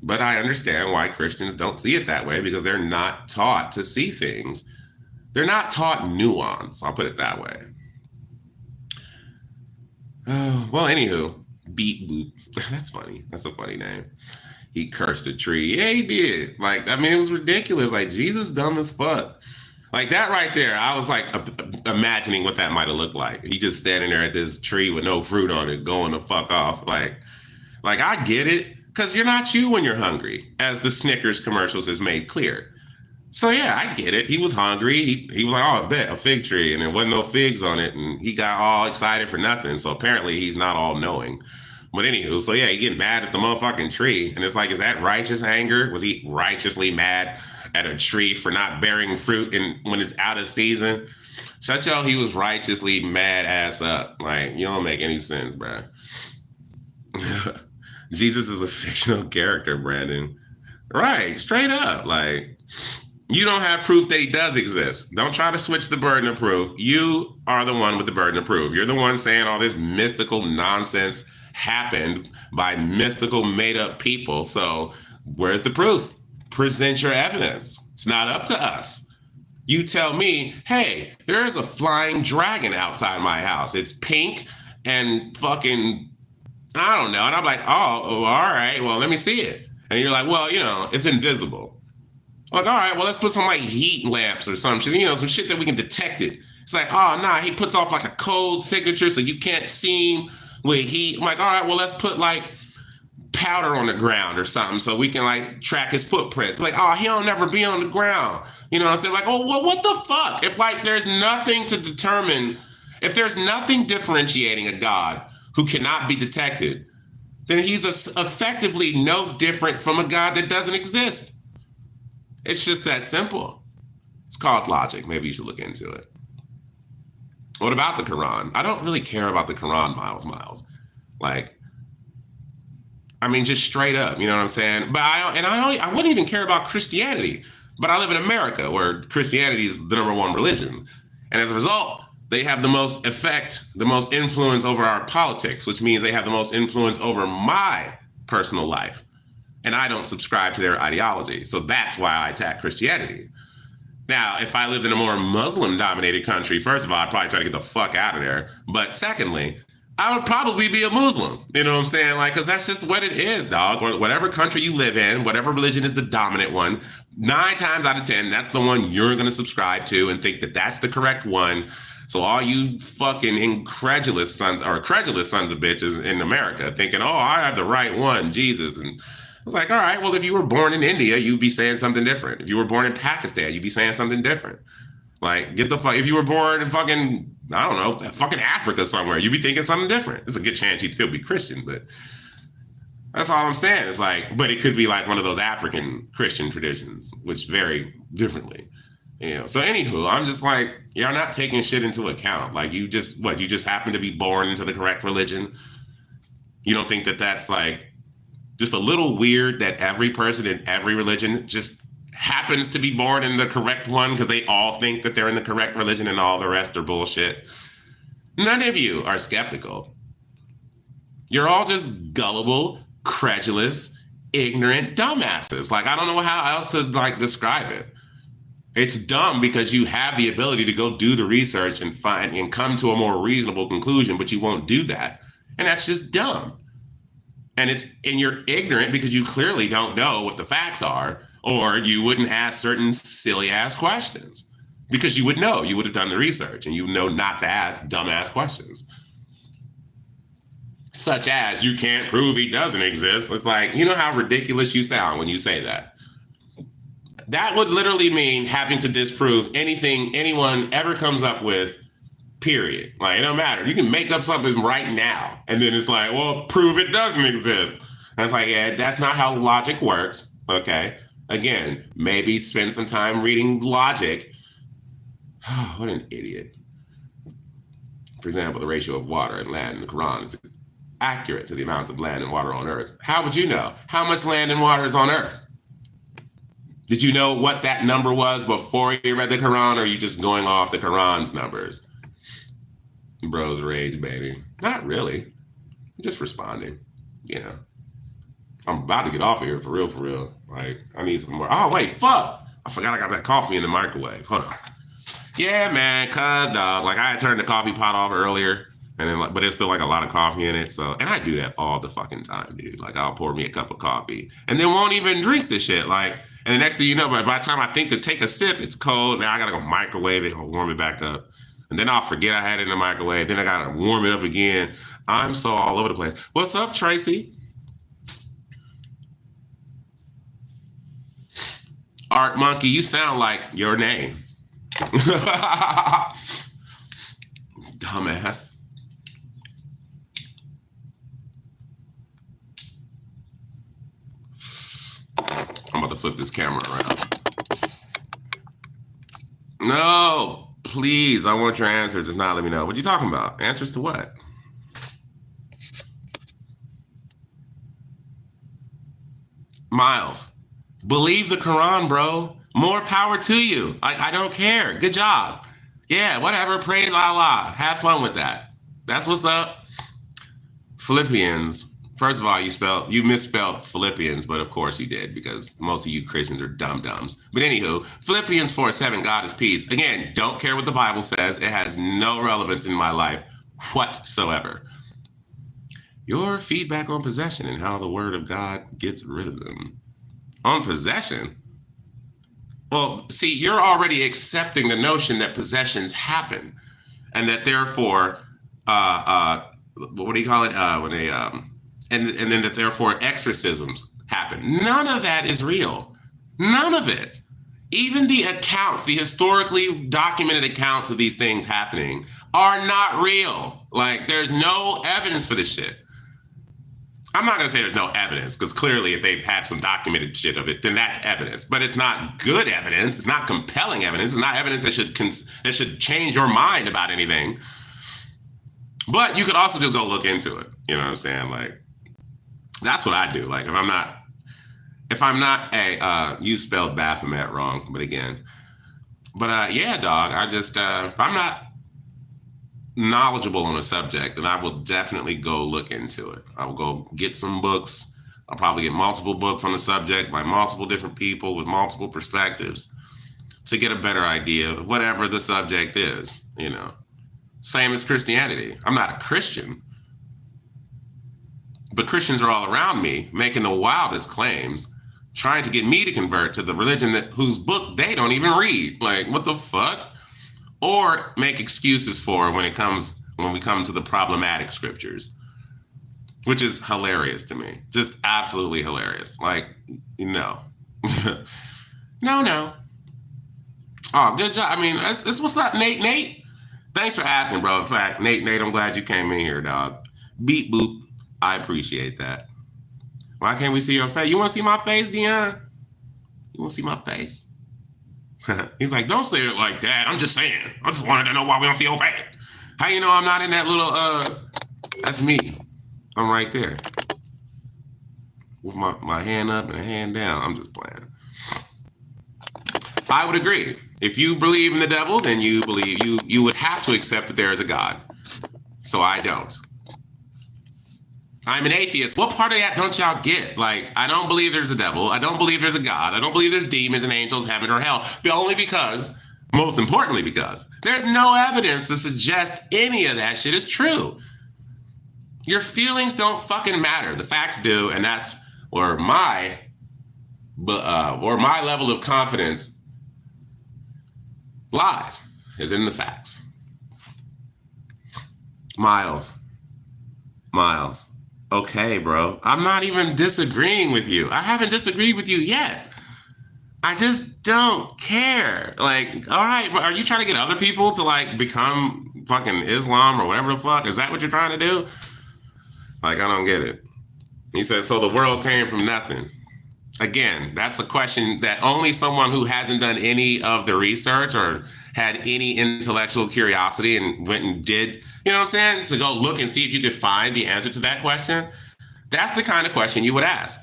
But I understand why Christians don't see it that way because they're not taught to see things. They're not taught nuance. I'll put it that way. Well, anywho, Beat Boop. That's funny. That's a funny name. He cursed a tree. Yeah, he did. Like, I mean, it was ridiculous. Like, Jesus dumb as fuck. Like that right there, I was like imagining what that might have looked like. He just standing there at this tree with no fruit on it, going the fuck off. Like I get it, because you're not you when you're hungry, as the Snickers commercials has made clear. So yeah, I get it. He was hungry. He was like, oh, I bet a fig tree, and there wasn't no figs on it, and he got all excited for nothing. So apparently he's not all knowing. But anywho, so yeah, he getting mad at the motherfucking tree, and it's like, is that righteous anger? Was he righteously mad at a tree for not bearing fruit when it's out of season? Shut your he was righteously mad ass up. Like, you don't make any sense, bro. Jesus is a fictional character, Brandon. Right, straight up. Like, you don't have proof that he does exist. Don't try to switch the burden of proof. You are the one with the burden of proof. You're the one saying all this mystical nonsense happened by mystical made up people. So where's the proof? Present your evidence. It's not up to us. You tell me, hey, there's a flying dragon outside my house. It's pink and fucking, I don't know. And I'm like, oh, all right, well, let me see it. And you're like, well, it's invisible. Like, all right, well, let's put some like heat lamps or some shit, some shit that we can detect it. It's like, oh, nah, he puts off like a code signature so you can't see him with heat. I'm like, all right, well, let's put like powder on the ground or something so we can like track his footprints. Like, oh, he don't never be on the ground. Instead like, oh, well, what the fuck? If like there's nothing to determine, if there's nothing differentiating a God who cannot be detected, then he's effectively no different from a God that doesn't exist. It's just that simple. It's called logic. Maybe you should look into it. What about the Quran? I don't really care about the Quran, Miles. Like, I mean, just straight up, you know what I'm saying? But I wouldn't even care about Christianity. But I live in America where Christianity is the number one religion. And as a result, they have the most effect, the most influence over our politics, which means they have the most influence over my personal life. And I don't subscribe to their ideology. So that's why I attack Christianity. Now, if I lived in a more Muslim-dominated country, first of all, I'd probably try to get the fuck out of there. But secondly, I would probably be a Muslim. You know what I'm saying? Like, because that's just what it is, dog. Or whatever country you live in, whatever religion is the dominant one, 9 times out of 10, that's the one you're going to subscribe to and think that that's the correct one. So all you fucking incredulous sons of bitches in America thinking, oh, I have the right one, Jesus. And it's like, all right, well, if you were born in India, you'd be saying something different. If you were born in Pakistan, you'd be saying something different. Like, get the fuck, if you were born in fucking, I don't know, fucking Africa somewhere, you'd be thinking something different. There's a good chance you'd still be Christian, but that's all I'm saying. It's like, but it could be like one of those African Christian traditions, which vary differently. So anywho, I'm just like, you're not taking shit into account. Like, you just happen to be born into the correct religion. You don't think that that's like just a little weird that every person in every religion just happens to be born in the correct one because they all think that they're in the correct religion and all the rest are bullshit. None of you are skeptical. You're all just gullible, credulous, ignorant dumbasses. Like, I don't know how else to like describe it. It's dumb because you have the ability to go do the research and find and come to a more reasonable conclusion, but you won't do that. And that's just dumb. And you're ignorant because you clearly don't know what the facts are, or you wouldn't ask certain silly ass questions because you would know, you would have done the research and you know not to ask dumb ass questions. Such as, you can't prove he doesn't exist. It's like, you know how ridiculous you sound when you say that. That would literally mean having to disprove anything anyone ever comes up with, period. Like, it don't matter. You can make up something right now. And then it's like, well, prove it doesn't exist. And it's like, yeah, that's not how logic works. Okay. Again, maybe spend some time reading logic. What an idiot. For example, the ratio of water and land in the Quran is accurate to the amount of land and water on Earth. How would you know? How much land and water is on Earth? Did you know what that number was before you read the Quran, or are you just going off the Quran's numbers? Bros rage, baby. Not really. I'm just responding. I'm about to get off of here for real. Like, I need some more. Oh, wait, fuck. I forgot I got that coffee in the microwave. Hold on. Yeah, man, cuz, dog. Like, I had turned the coffee pot off earlier, and then, but there's still like a lot of coffee in it. So, and I do that all the fucking time, dude. Like, I'll pour me a cup of coffee and then won't even drink the shit. Like, and the next thing you know, by the time I think to take a sip, it's cold. Now I gotta go microwave it or warm it back up. And then I'll forget I had it in the microwave. Then I gotta warm it up again. I'm so all over the place. What's up, Tracy? Art Monkey, you sound like your name. Dumbass. I'm about to flip this camera around. No, Please, I want your answers. If not, let me know. What you talking about? Answers to what? Miles, believe the Quran, bro. More power to you. I don't care. Good job. Yeah, whatever. Praise Allah. Have fun with that. That's what's up. Philippians. First of all, you misspelled Philippians, but of course you did, because most of you Christians are dum-dums. But anywho, Philippians 4:7, God is peace. Again, don't care what the Bible says. It has no relevance in my life whatsoever. Your feedback on possession and how the word of God gets rid of them. On possession? Well, see, you're already accepting the notion that possessions happen, and that therefore, what do you call it? When they and then that therefore exorcisms happen. None of that is real. None of it. Even the accounts, the historically documented accounts of these things happening are not real. Like, there's no evidence for this shit. I'm not going to say there's no evidence, because clearly if they've had some documented shit of it, then that's evidence. But it's not good evidence. It's not compelling evidence. It's not evidence that should change your mind about anything. But you could also just go look into it. You know what I'm saying? Like, that's what I do. Like, if I'm not you spelled Baphomet wrong, but again. But yeah, dog, I just, if I'm not knowledgeable on a subject, then I will definitely go look into it. I will go get some books. I'll probably get multiple books on the subject by multiple different people with multiple perspectives to get a better idea of whatever the subject is, you know. Same as Christianity. I'm not a Christian, but Christians are all around me making the wildest claims, trying to get me to convert to the religion whose book they don't even read. Like, what the fuck? Or make excuses for when we come to the problematic scriptures, which is hilarious to me. Just absolutely hilarious. Like, no. No. Oh, good job. I mean, that's what's up, Nate. Thanks for asking, bro. In fact, Nate, I'm glad you came in here, dog. Beep boop. I appreciate that. Why can't we see your face? You want to see my face, Dion? You want to see my face? He's like, don't say it like that. I'm just saying. I just wanted to know why we don't see your face. How you know I'm not in that little, that's me. I'm right there. With my hand up and a hand down. I'm just playing. I would agree. If you believe in the devil, then you would have to accept that there is a God. So I don't. I'm an atheist. What part of that don't y'all get? Like, I don't believe there's a devil. I don't believe there's a God. I don't believe there's demons and angels, heaven or hell. But only because, most importantly because, there's no evidence to suggest any of that shit is true. Your feelings don't fucking matter. The facts do, and that's where my level of confidence lies, is in the facts. Miles. Okay, bro. I'm not even disagreeing with you. I haven't disagreed with you yet. I just don't care. Like, all right, are you trying to get other people to like become fucking Islam or whatever the fuck? Is that what you're trying to do? Like, I don't get it. He said, so the world came from nothing. Again, that's a question that only someone who hasn't done any of the research or had any intellectual curiosity and went and did, you know what I'm saying, to go look and see if you could find the answer to that question. That's the kind of question you would ask.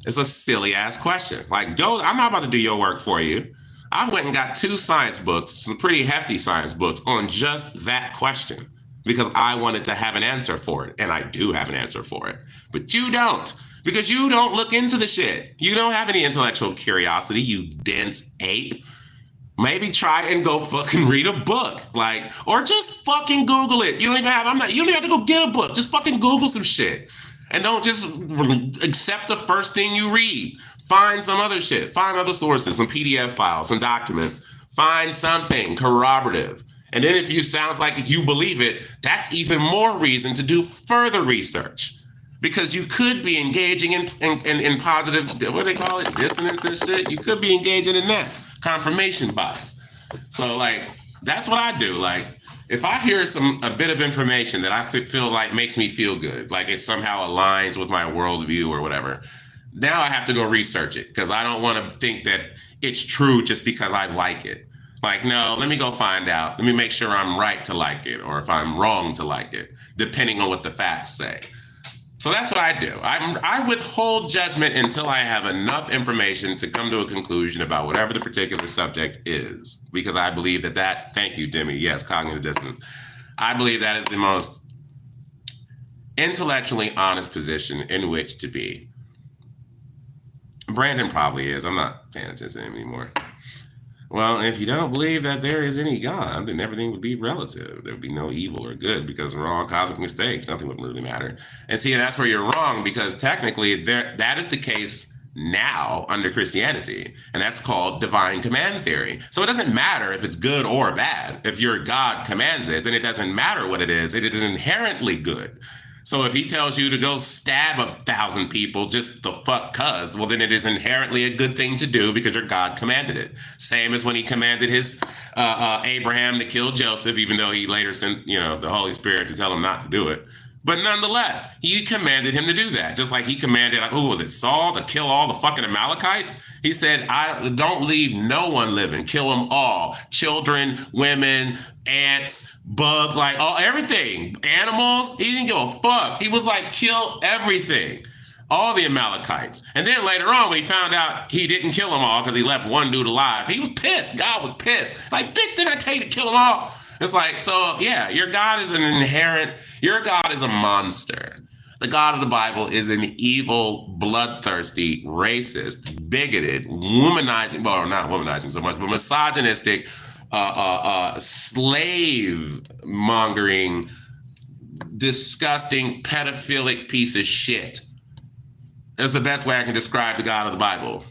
It's a silly ass question. Like, go, I'm not about to do your work for you. I went and got 2 science books, some pretty hefty science books on just that question because I wanted to have an answer for it. And I do have an answer for it, but you don't. Because you don't look into the shit. You don't have any intellectual curiosity, you dense ape. Maybe try and go fucking read a book. Like, or just fucking Google it. You don't even have to go get a book. Just fucking Google some shit. And don't just accept the first thing you read. Find some other shit. Find other sources, some PDF files, some documents. Find something corroborative. And then if you sounds like you believe it, that's even more reason to do further research. Because you could be engaging in positive, what do they call it, dissonance and shit. You could be engaging in that, confirmation bias. So like, that's what I do. Like, if I hear a bit of information that I feel like makes me feel good, like it somehow aligns with my worldview or whatever, now I have to go research it because I don't want to think that it's true just because I like it. Like, no, let me go find out. Let me make sure I'm right to like it, or if I'm wrong to like it, depending on what the facts say. So that's what I do. I withhold judgment until I have enough information to come to a conclusion about whatever the particular subject is, because I believe that thank you, Demi. Yes, cognitive dissonance. I believe that is the most intellectually honest position in which to be. Brandon probably is. I'm not paying attention to him anymore. Well, if you don't believe that there is any God, then everything would be relative. There would be no evil or good because we're all cosmic mistakes. Nothing would really matter. And see, that's where you're wrong, because technically that is the case now under Christianity, and that's called divine command theory. So it doesn't matter if it's good or bad. If your God commands it, then it doesn't matter what it is. It is inherently good. So if he tells you to go stab 1,000 people just the fuck cuz, well, then it is inherently a good thing to do because your God commanded it. Same as when he commanded his Abraham to kill Joseph, even though he later sent, the Holy Spirit to tell him not to do it. But nonetheless, he commanded him to do that. Just like he commanded, who was it, Saul, to kill all the fucking Amalekites? He said, I don't leave no one living. Kill them all. Children, women, ants, bugs, everything. Animals. He didn't give a fuck. He was like, kill everything. All the Amalekites. And then later on, when he found out he didn't kill them all because he left one dude alive, he was pissed. God was pissed. Like, bitch, didn't I tell you to kill them all? It's like, so yeah, your God is your God is a monster. The God of the Bible is an evil, bloodthirsty, racist, bigoted, womanizing, well, not womanizing so much, but misogynistic, slave-mongering, disgusting, pedophilic piece of shit. That's the best way I can describe the God of the Bible.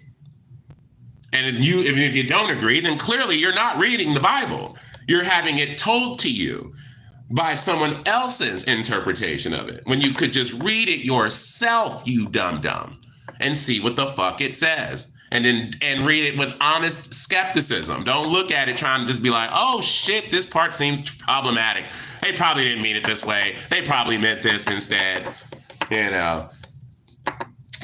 And if you don't agree, then clearly you're not reading the Bible. You're having it told to you by someone else's interpretation of it, when you could just read it yourself, you dumb, and see what the fuck it says. And read it with honest skepticism. Don't look at it trying to just be like, oh shit, this part seems problematic. They probably didn't mean it this way. They probably meant this instead.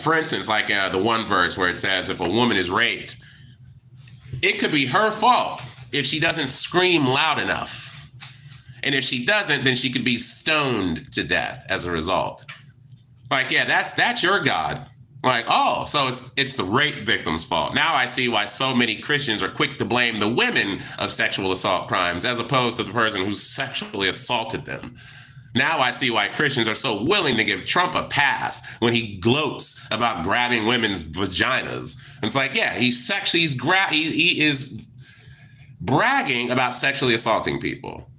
For instance, like the one verse where it says, if a woman is raped, it could be her fault if she doesn't scream loud enough. And if she doesn't, then she could be stoned to death as a result. Like, yeah, that's your God. Like, oh, so it's the rape victim's fault. Now I see why so many Christians are quick to blame the women of sexual assault crimes as opposed to the person who sexually assaulted them. Now I see why Christians are so willing to give Trump a pass when he gloats about grabbing women's vaginas. It's like, yeah, he is bragging about sexually assaulting people,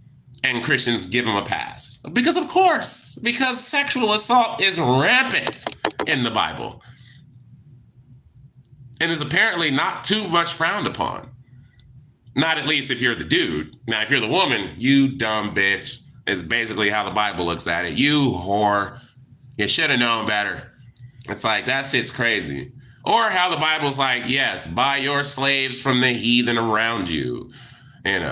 and Christians give him a pass. Because of course, because sexual assault is rampant in the Bible and is apparently not too much frowned upon. Not at least if you're the dude. Now, if you're the woman, you dumb bitch, is basically how the Bible looks at it. You whore. You should have known better. It's like, that shit's crazy. Or how the Bible's like, yes, buy your slaves from the heathen around you, and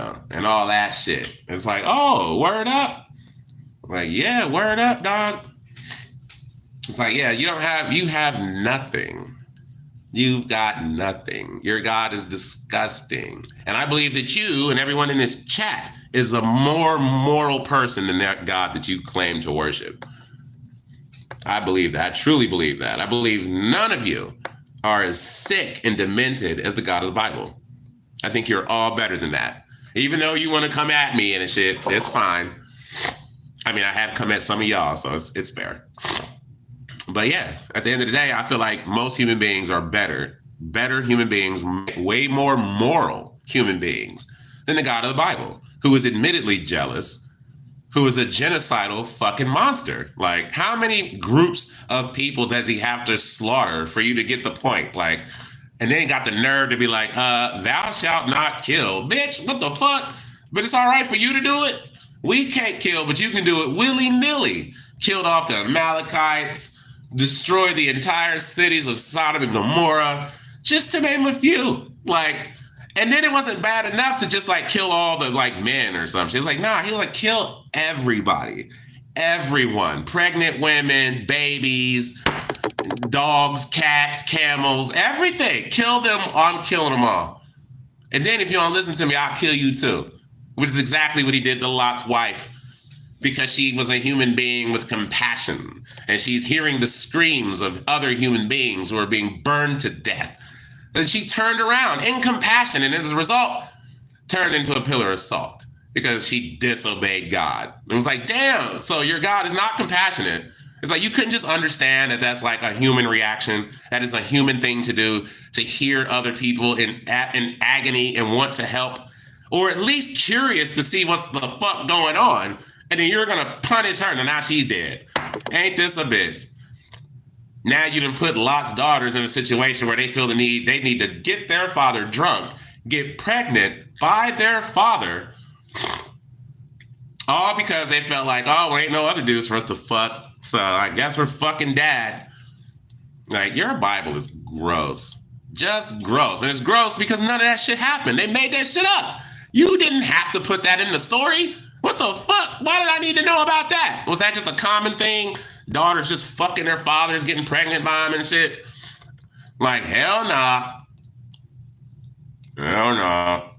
all that shit. It's like, oh, word up. Like, yeah, word up, dog. It's like, yeah, you have nothing. You've got nothing. Your God is disgusting. And I believe that you and everyone in this chat is a more moral person than that God that you claim to worship. I believe that. I truly believe that. I believe none of you are as sick and demented as the God of the Bible. I think you're all better than that. Even though you want to come at me and shit, it's fine. I mean, I have come at some of y'all, so it's fair. But yeah, at the end of the day, I feel like most human beings are better human beings, way more moral human beings than the God of the Bible, who is admittedly jealous, who is a genocidal fucking monster. Like, how many groups of people does he have to slaughter for you to get the point? Like, and then got the nerve to be like, thou shalt not kill. Bitch, what the fuck? But it's all right for you to do it? We can't kill, but you can do it willy-nilly. Killed off the Amalekites, destroyed the entire cities of Sodom and Gomorrah, just to name a few. Like, and then it wasn't bad enough to just like kill all the like men or something. It's like, nah, he was like, kill everybody, everyone, pregnant women, babies, dogs, cats, camels, everything. Kill them. I'm killing them all. And then if you don't listen to me, I'll kill you too. Which is exactly what he did to Lot's wife, because she was a human being with compassion. And she's hearing the screams of other human beings who are being burned to death. And she turned around in compassion, and as a result, turned into a pillar of salt because she disobeyed God. It was like, damn, so your God is not compassionate. It's like you couldn't just understand that that's like a human reaction. That is a human thing to do, to hear other people in agony and want to help, or at least curious to see what's the fuck going on. And then you're going to punish her. And now she's dead. Ain't this a bitch? Now you done put Lot's daughters in a situation where they feel they need to get their father drunk, get pregnant by their father, all because they felt like, oh, there ain't no other dudes for us to fuck. So I guess we're fucking dad. Like, your Bible is gross. Just gross. And it's gross because none of that shit happened. They made that shit up. You didn't have to put that in the story. What the fuck? Why did I need to know about that? Was that just a common thing? Daughters just fucking their fathers, getting pregnant by them and shit? Like, hell nah. Hell nah.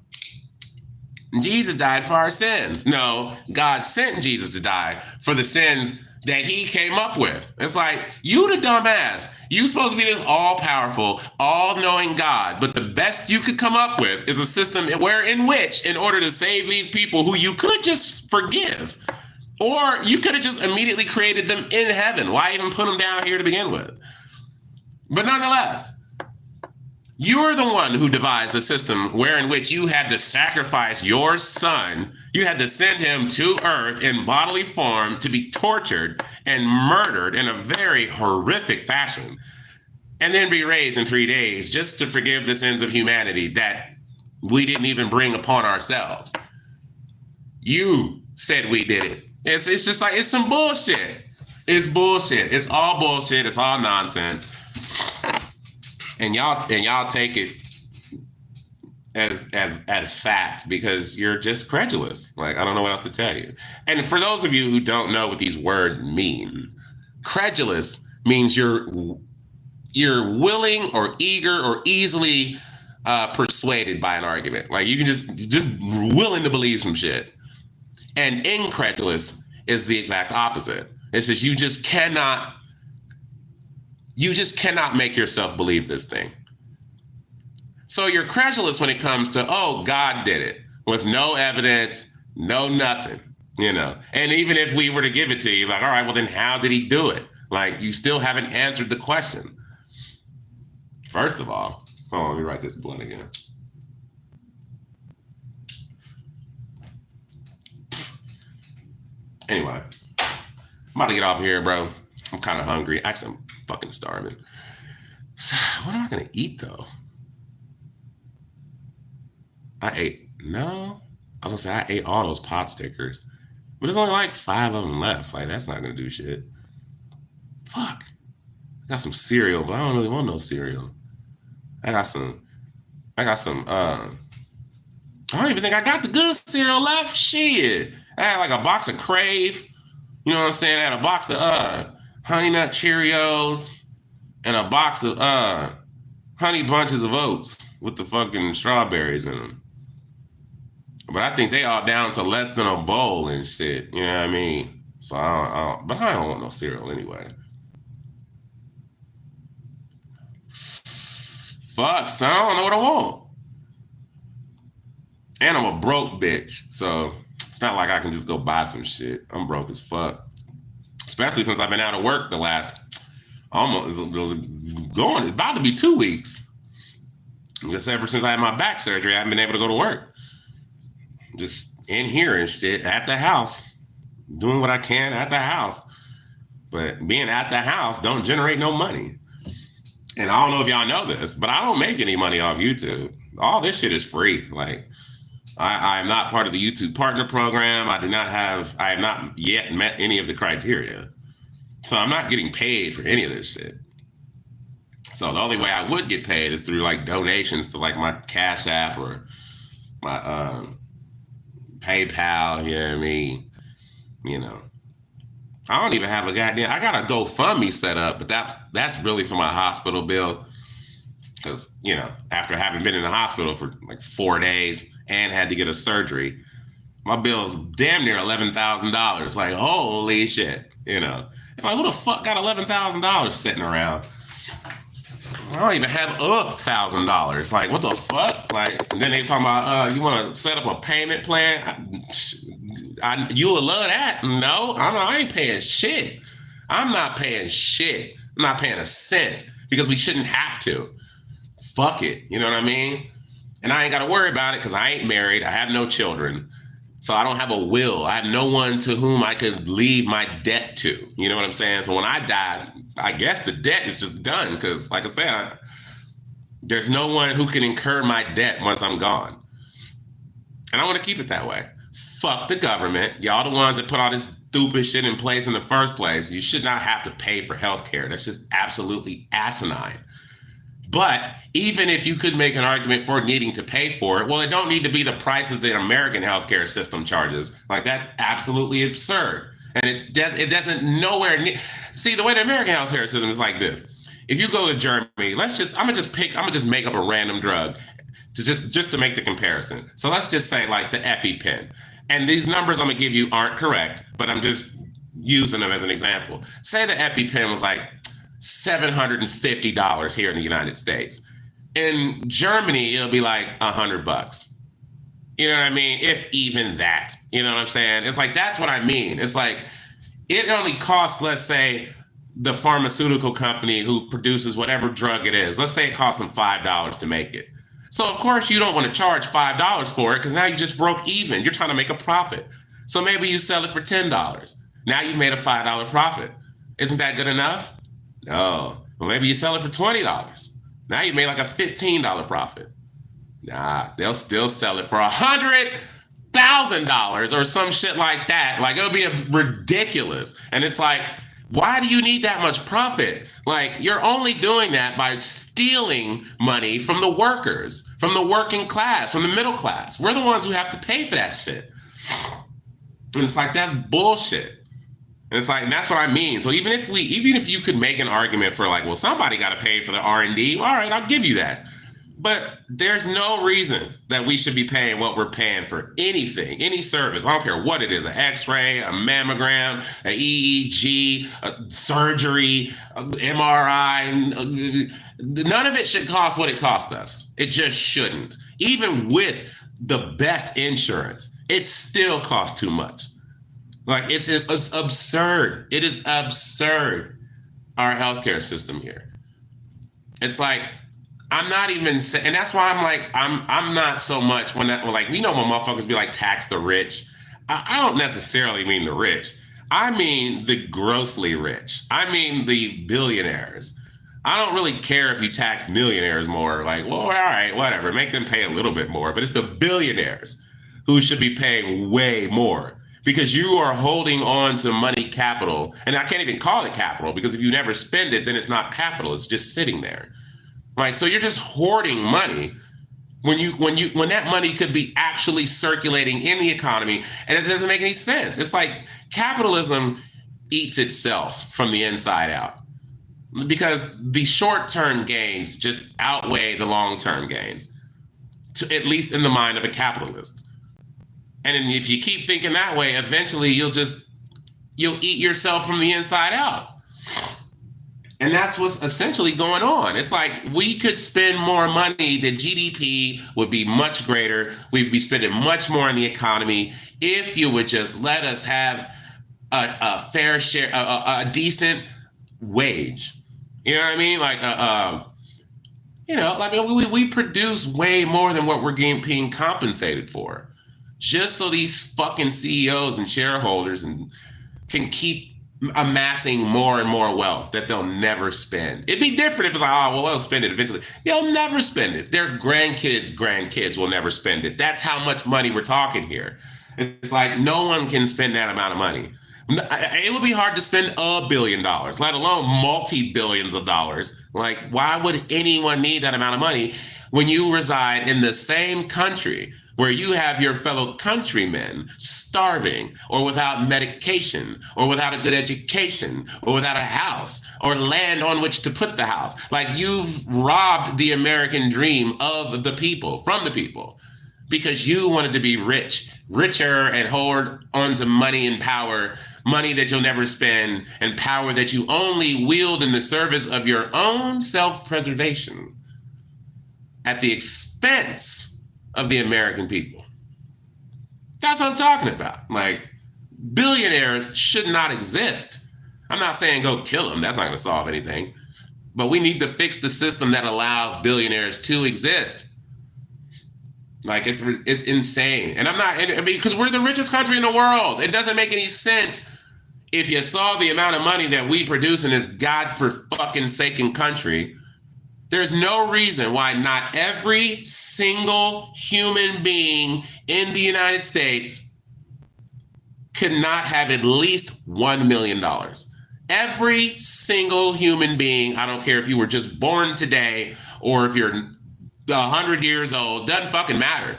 Jesus died for our sins. No, God sent Jesus to die for the sins that he came up with. It's like, you the dumbass. You supposed to be this all-powerful, all-knowing God, but the best you could come up with is a system in which, in order to save these people who you could just forgive, or you could have just immediately created them in heaven. Why even put them down here to begin with? But nonetheless, you're the one who devised the system wherein which you had to sacrifice your son. You had to send him to earth in bodily form to be tortured and murdered in a very horrific fashion, and then be raised in 3 days just to forgive the sins of humanity that we didn't even bring upon ourselves. You said we did it. It's just like, it's some bullshit. It's bullshit. It's all bullshit. It's all nonsense. And y'all take it as fact because you're just credulous. Like, I don't know what else to tell you. And for those of you who don't know what these words mean, credulous means you're willing or eager or easily persuaded by an argument. Like, you can just willing to believe some shit. And incredulous is the exact opposite. It's just you just cannot make yourself believe this thing. So you're credulous when it comes to, oh, God did it with no evidence, no nothing, you know. And even if we were to give it to you, like, all right, well, then how did he do it? Like, you still haven't answered the question. First of all, hold on, let me write this blunt again. Anyway, I'm about to get off here, bro. I'm kind of hungry. Actually, I'm fucking starving. So, what am I going to eat, though? I ate all those pot stickers. But there's only like 5 of them left. Like, that's not going to do shit. Fuck. I got some cereal, but I don't really want no cereal. I got some, I don't even think I got the good cereal left. Shit. I had like a box of Crave. You know what I'm saying? I had a box of Honey Nut Cheerios and a box of Honey Bunches of Oats with the fucking strawberries in them. But I think they all down to less than a bowl and shit. You know what I mean? So but I don't want no cereal anyway. Fuck, son, I don't know what I want. And I'm a broke bitch, so it's not like I can just go buy some shit. I'm broke as fuck. Especially since I've been out of work the last it's about to be 2 weeks. Just ever since I had my back surgery, I haven't been able to go to work. Just in here and shit at the house, doing what I can at the house. But being at the house don't generate no money. And I don't know if y'all know this, but I don't make any money off YouTube. All this shit is free. Like, I am not part of the YouTube partner program. I have not yet met any of the criteria. So I'm not getting paid for any of this shit. So the only way I would get paid is through like donations to like my Cash App or my PayPal, you know what I mean? You know. I don't even have a goddamn, I got a GoFundMe set up, but that's really for my hospital bill. because, after having been in the hospital for like 4 days and had to get a surgery, my bill is damn near $11,000. Like, holy shit, Like, who the fuck got $11,000 sitting around? I don't even have $1,000. Like, what the fuck? Like, and then they talking about, you want to set up a payment plan? You will love that. No, I ain't paying shit. I'm not paying shit. I'm not paying a cent because we shouldn't have to. Fuck it. You know what I mean? And I ain't got to worry about it because I ain't married. I have no children. So I don't have a will. I have no one to whom I could leave my debt to. You know what I'm saying? So when I die, I guess the debt is just done because, like I said, there's no one who can incur my debt once I'm gone. And I want to keep it that way. Fuck the government. Y'all the ones that put all this stupid shit in place in the first place. You should not have to pay for healthcare. That's just absolutely asinine. But even if you could make an argument for needing to pay for it, well, it don't need to be the prices that American healthcare system charges. Like, that's absolutely absurd. And it doesn't nowhere near. See, the way the American healthcare system is like this. If you go to Germany, I'm gonna just make up a random drug to just to make the comparison. So let's just say like the EpiPen. And these numbers I'm gonna give you aren't correct, but I'm just using them as an example. Say the EpiPen was like $750 here in the United States. In Germany, it'll be like $100. You know what I mean? If even that. You know what I'm saying? It's like, that's what I mean. It's like, it only costs, let's say, the pharmaceutical company who produces whatever drug it is, let's say it costs them $5 to make it. So of course you don't want to charge $5 for it because now you just broke even. You're trying to make a profit. So maybe you sell it for $10. Now you've made a $5 profit. Isn't that good enough? No. Well, maybe you sell it for $20. Now you made like a $15 profit. Nah, they'll still sell it for $100,000 or some shit like that. Like, it'll be ridiculous. And it's like, why do you need that much profit? Like, you're only doing that by stealing money from the workers, from the working class, from the middle class. We're the ones who have to pay for that shit. And it's like, that's bullshit. And it's like, and that's what I mean. So even if you could make an argument for like, well, somebody got to pay for the R&D. All right, I'll give you that. But there's no reason that we should be paying what we're paying for anything, any service. I don't care what it is, an X-ray, a mammogram, an EEG, a surgery, MRI. None of it should cost what it costs us. It just shouldn't. Even with the best insurance, it still costs too much. Like, it's absurd. It is absurd, our healthcare system here. It's like, I'm not even saying, and that's why I'm like, I'm not so much when motherfuckers be like, tax the rich. I don't necessarily mean the rich. I mean the grossly rich. I mean the billionaires. I don't really care if you tax millionaires more. Like, well, all right, whatever. Make them pay a little bit more. But it's the billionaires who should be paying way more. Because you are holding on to money capital. And I can't even call it capital, because if you never spend it, then it's not capital. It's just sitting there. Like, so you're just hoarding money when that money could be actually circulating in the economy, and it doesn't make any sense. It's like capitalism eats itself from the inside out, because the short-term gains just outweigh the long-term gains, at least in the mind of a capitalist. And if you keep thinking that way, eventually you'll eat yourself from the inside out. And that's what's essentially going on. It's like, we could spend more money. The GDP would be much greater. We'd be spending much more in the economy if you would just let us have a fair share, a decent wage. You know what I mean? Like, we produce way more than what we're being compensated for. Just so these fucking CEOs and shareholders can keep amassing more and more wealth that they'll never spend. It'd be different if it's like, oh, well, they'll spend it eventually. They'll never spend it. Their grandkids will never spend it. That's how much money we're talking here. It's like, no one can spend that amount of money. It would be hard to spend $1 billion, let alone multi-billions of dollars. Like, why would anyone need that amount of money when you reside in the same country where you have your fellow countrymen starving or without medication or without a good education or without a house or land on which to put the house. Like, you've robbed the American dream of the people, from the people, because you wanted to be richer and hold onto money and power, money that you'll never spend, and power that you only wield in the service of your own self-preservation at the expense of the American people. That's what I'm talking about. Like, billionaires should not exist. I'm not saying go kill them. That's not going to solve anything. But we need to fix the system that allows billionaires to exist. Like, it's insane. And I mean, because we're the richest country in the world. It doesn't make any sense if you saw the amount of money that we produce in this God-for-fucking-saken country. There's no reason why not every single human being in the United States could not have at least $1 million. Every single human being, I don't care if you were just born today or if you're 100 years old, doesn't fucking matter.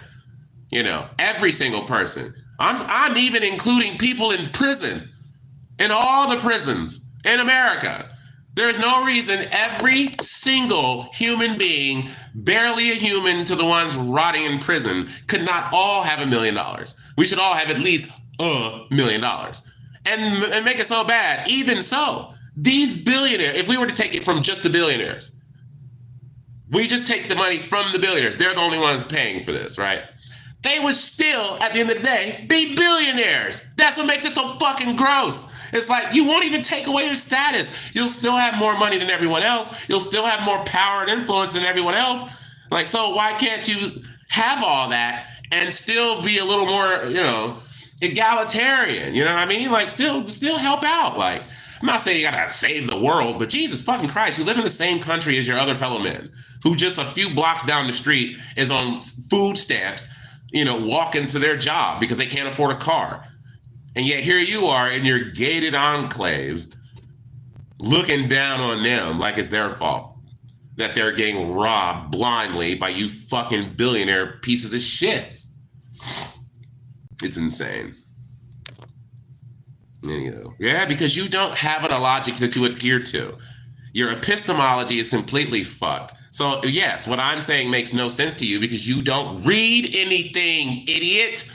You know, every single person. I'm even including people in prison, in all the prisons in America. There's no reason every single human being, barely a human to the ones rotting in prison, could not all have $1 million. We should all have at least $1 million. And make it so bad. Even so, these billionaires, if we were to take it from just the billionaires, we just take the money from the billionaires. They're the only ones paying for this, right? They would still, at the end of the day, be billionaires. That's what makes it so fucking gross. It's like, you won't even take away your status. You'll still have more money than everyone else. You'll still have more power and influence than everyone else. Like, so why can't you have all that and still be a little more, you know, egalitarian? You know what I mean? Like, still help out. Like, I'm not saying you gotta save the world, but Jesus fucking Christ, you live in the same country as your other fellow men who just a few blocks down the street is on food stamps, you know, walking to their job because they can't afford a car. And yet here you are in your gated enclave looking down on them like it's their fault that they're getting robbed blindly by you fucking billionaire pieces of shit. It's insane. Anywho, yeah, because you don't have a logic that you adhere to. Your epistemology is completely fucked. So yes, what I'm saying makes no sense to you because you don't read anything, idiot.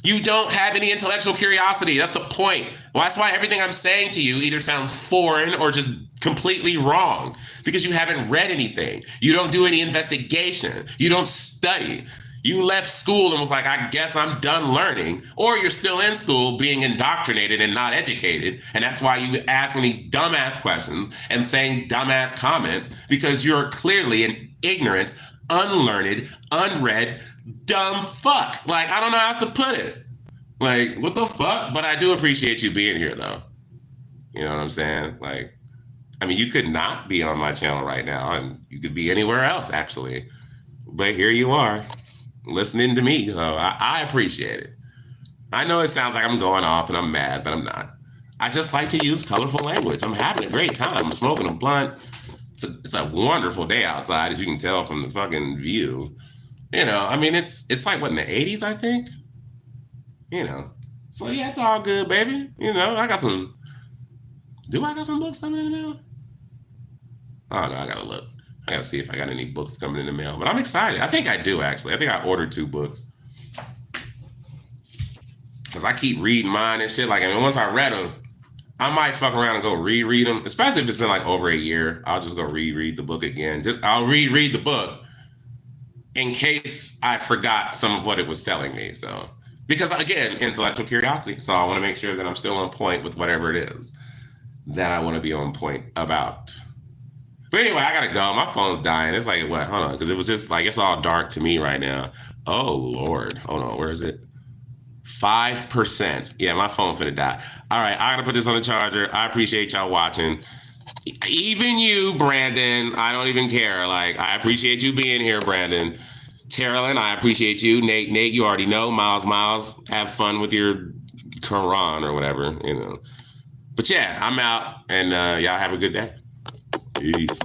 You don't have any intellectual curiosity. That's the point. Well, that's why everything I'm saying to you either sounds foreign or just completely wrong because you haven't read anything. You don't do any investigation. You don't study. You left school and was like, I guess I'm done learning. Or you're still in school being indoctrinated and not educated. And that's why you asking these dumbass questions and saying dumbass comments because you're clearly an ignorant, unlearned, unread, dumb fuck. Like, I don't know how else to put it. Like, what the fuck? But I do appreciate you being here, though. You know what I'm saying? Like, I mean, you could not be on my channel right now, and you could be anywhere else, actually. But here you are, listening to me. So I appreciate it. I know it sounds like I'm going off and I'm mad, but I'm not. I just like to use colorful language. I'm having a great time. I'm smoking a blunt. It's a wonderful day outside, as you can tell from the fucking view. You know, I mean, it's like, what, in the 80s, I think? You know. So, yeah, it's all good, baby. You know, I got some books coming in the mail? I don't know. I got to look. I got to see if I got any books coming in the mail. But I'm excited. I think I do, actually. I think I ordered 2 books. Because I keep reading mine and shit. Like, and once I read them, I might fuck around and go reread them. Especially if it's been like over a year. I'll just go reread the book again. I'll reread the book in case I forgot some of what it was telling me. So, because again, intellectual curiosity. So I want to make sure that I'm still on point with whatever it is that I want to be on point about. But anyway, I gotta go. My phone's dying. It's like, what? Hold on. Because it was just like, it's all dark to me right now. Oh, Lord. Hold on. Where is it? 5%. Yeah, my phone finna die. All right, I gotta put this on the charger. I appreciate y'all watching. Even you, Brandon, I don't even care. Like, I appreciate you being here, Brandon. Terrellyn, I appreciate you. Nate, you already know. Miles, have fun with your Quran or whatever, you know. But yeah, I'm out, and y'all have a good day. Peace.